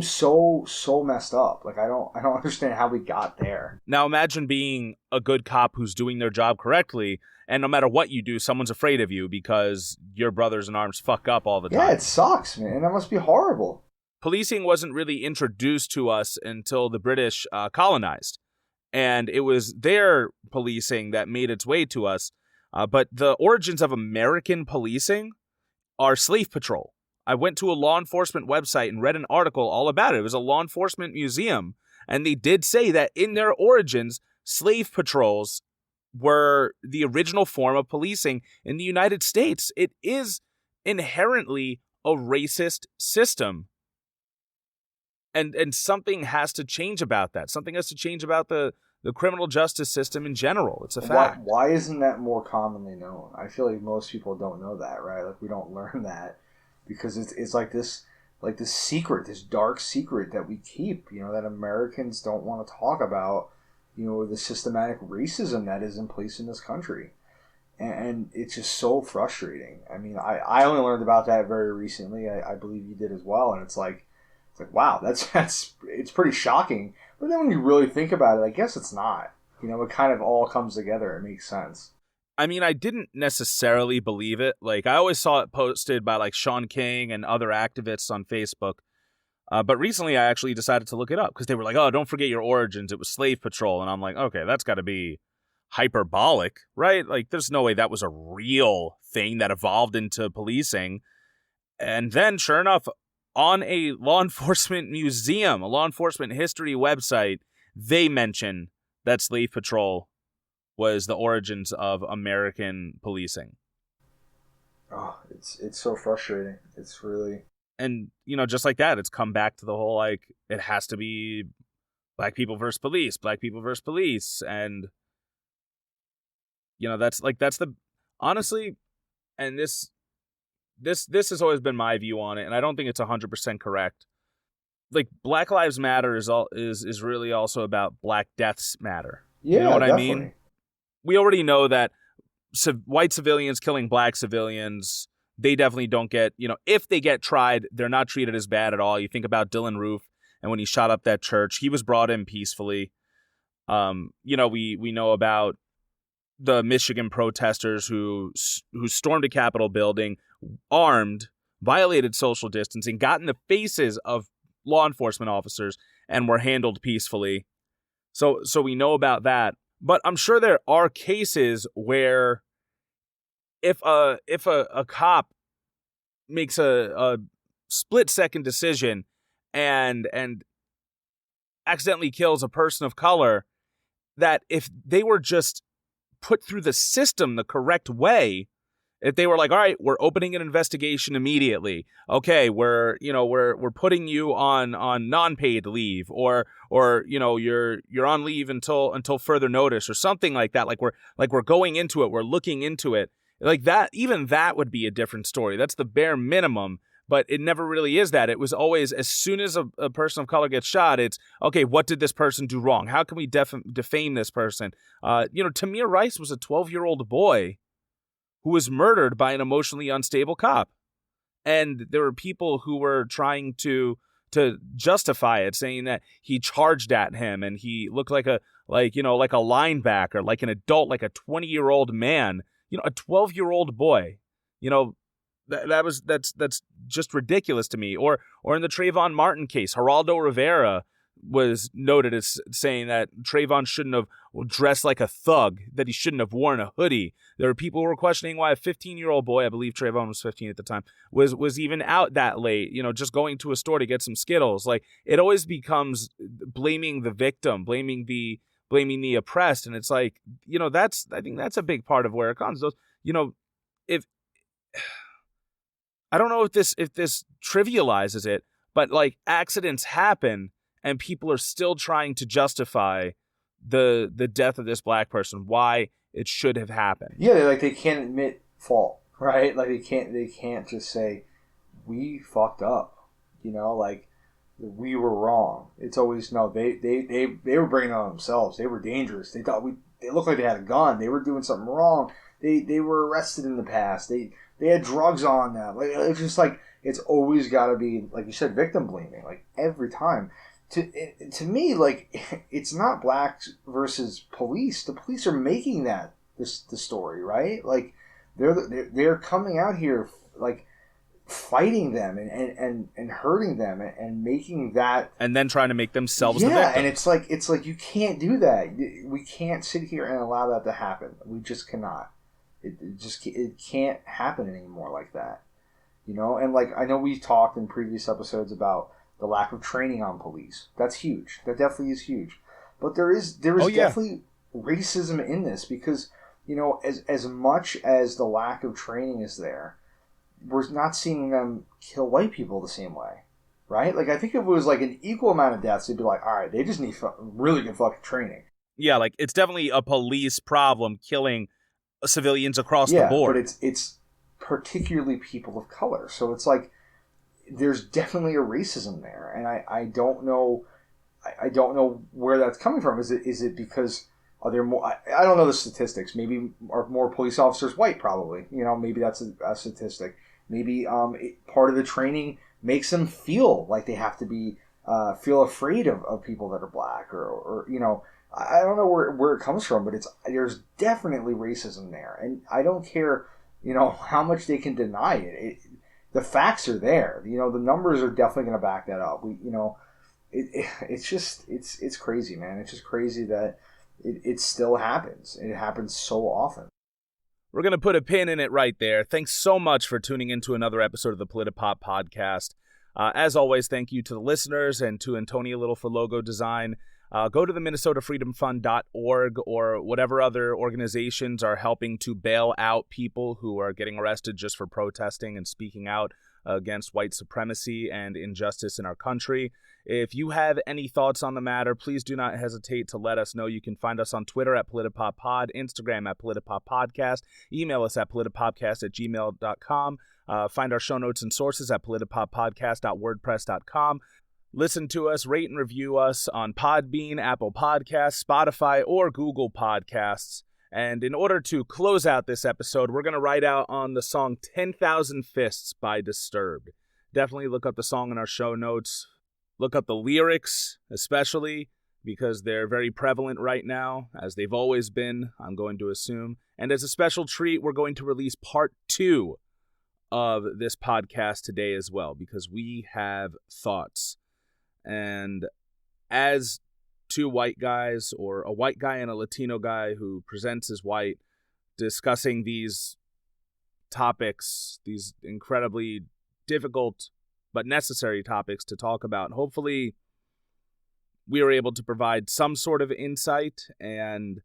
so messed up. Like, I don't understand how we got there. Now imagine being a good cop who's doing their job correctly, and no matter what you do, someone's afraid of you because your brothers in arms fuck up all the time. Yeah, it sucks, man. That must be horrible. Policing wasn't really introduced to us until the British colonized, and it was their policing that made its way to us. But the origins of American policing are slave patrol. I went to a law enforcement website and read an article all about it. It was a law enforcement museum, and they did say that in their origins, slave patrols were the original form of policing in the United States. It is inherently a racist system. And something has to change about that. Something has to change about the criminal justice system in general. It's a fact. Why isn't that more commonly known? I feel like most people don't know that, right? Like, we don't learn that because it's like this secret, this dark secret that we keep, that Americans don't want to talk about, the systematic racism that is in place in this country. And it's just so frustrating. I mean, I only learned about that very recently. I believe you did as well. And it's like, wow, it's pretty shocking. But then when you really think about it, I guess it's not. It kind of all comes together. It makes sense. I mean, I didn't necessarily believe it. Like, I always saw it posted by, like, Sean King and other activists on Facebook. But recently I actually decided to look it up because they were like, oh, don't forget your origins. It was slave patrol. And I'm like, okay, that's got to be hyperbolic, right? Like, there's no way that was a real thing that evolved into policing. And then, sure enough, on a law enforcement museum, a law enforcement history website, they mention that slave patrol was the origins of American policing. Oh, it's so frustrating. It's really... And, just like that, it's come back to the whole, like, it has to be black people versus police. And, that's the, honestly, and this has always been my view on it, and I don't think it's 100% correct. Like, Black Lives Matter is really also about Black Deaths Matter. Yeah, you know what definitely. I mean? We already know that white civilians killing black civilians, they definitely don't get, if they get tried, they're not treated as bad at all. You think about Dylan Roof, and when he shot up that church, he was brought in peacefully. We know about the Michigan protesters who stormed a Capitol building, armed, violated social distancing, got in the faces of law enforcement officers, and were handled peacefully. So we know about that. But I'm sure there are cases where if a cop makes a split-second decision and accidentally kills a person of color, that if they were just put through the system the correct way, if they were like, all right, we're opening an investigation immediately. Okay, we're putting you on non-paid leave, or you're on leave until further notice, or something like that. Like we're going into it, we're looking into it. Like that, even that would be a different story. That's the bare minimum, but it never really is that. It was always, as soon as a person of color gets shot, it's, okay, what did this person do wrong? How can we defame this person? Tamir Rice was a 12-year-old boy who was murdered by an emotionally unstable cop. And there were people who were trying to justify it, saying that he charged at him and he looked like a linebacker, like an adult, like a 20-year-old man. A 12-year-old boy. That's just ridiculous to me. Or in the Trayvon Martin case, Geraldo Rivera, was noted as saying that Trayvon shouldn't have dressed like a thug, that he shouldn't have worn a hoodie. There were people who were questioning why a 15-year-old boy, I believe Trayvon was 15 at the time, was even out that late, just going to a store to get some Skittles. Like, it always becomes blaming the victim, blaming the oppressed, and it's like, I think that's a big part of where it comes. Those, if I don't know if this trivializes it, but like, accidents happen and people are still trying to justify the death of this black person, why it should have happened. Yeah, they can't admit fault, right? Like they can't just say we fucked up, like we were wrong. It's always no. They were bringing it on themselves. They were dangerous. They thought they looked like they had a gun. They were doing something wrong. They were arrested in the past. They had drugs on them. Like, it's just like, it's always got to be, like you said, victim blaming, like every time. To me, like, it's not blacks versus police. The police are making that the story, right? Like, they're coming out here like fighting them and hurting them and making that, and then trying to make themselves the victim. Yeah, and it's like you can't do that. We can't sit here and allow that to happen. We just cannot. It can't happen anymore like that, And like, I know we talked in previous episodes about the lack of training on police. That's huge. That definitely is huge. But there is definitely racism in this because, as much as the lack of training is there, we're not seeing them kill white people the same way, right? Like, I think if it was like an equal amount of deaths, they'd be like, all right, they just need really good fucking training. Yeah, like, it's definitely a police problem killing civilians across the board. But it's particularly people of color. So it's like, there's definitely a racism there, and I don't know where that's coming from. Is it because are there more? I don't know the statistics. Maybe are more police officers white? Probably. Maybe that's a statistic. Maybe part of the training makes them feel like they have to be feel afraid of people that are black or I don't know where it comes from, but there's definitely racism there, and I don't care how much they can deny it. The facts are there. The numbers are definitely going to back that up. It's crazy, man. It's just crazy that it still happens. It happens so often. We're going to put a pin in it right there. Thanks so much for tuning into another episode of the Politipop podcast. As always, thank you to the listeners and to Antonia Little for logo design. Go to the MinnesotaFreedomFund.org or whatever other organizations are helping to bail out people who are getting arrested just for protesting and speaking out against white supremacy and injustice in our country. If you have any thoughts on the matter, please do not hesitate to let us know. You can find us on Twitter at PolitiPopPod, Instagram at PolitiPopPodcast, email us at politipopcast@gmail.com, find our show notes and sources at politipoppodcast.wordpress.com. Listen to us, rate and review us on Podbean, Apple Podcasts, Spotify, or Google Podcasts. And in order to close out this episode, we're going to ride out on the song 10,000 Fists by Disturbed. Definitely look up the song in our show notes. Look up the lyrics, especially, because they're very prevalent right now, as they've always been, I'm going to assume. And as a special treat, we're going to release part 2 of this podcast today as well, because we have thoughts. And as two white guys, or a white guy and a Latino guy who presents as white, discussing these topics, these incredibly difficult but necessary topics to talk about, hopefully we are able to provide some sort of insight, and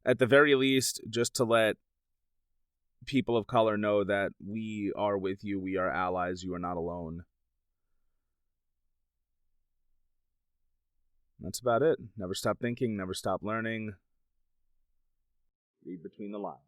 at the very least, just to let people of color know that we are with you, we are allies, you are not alone. That's about it. Never stop thinking, never stop learning. Read between the lines.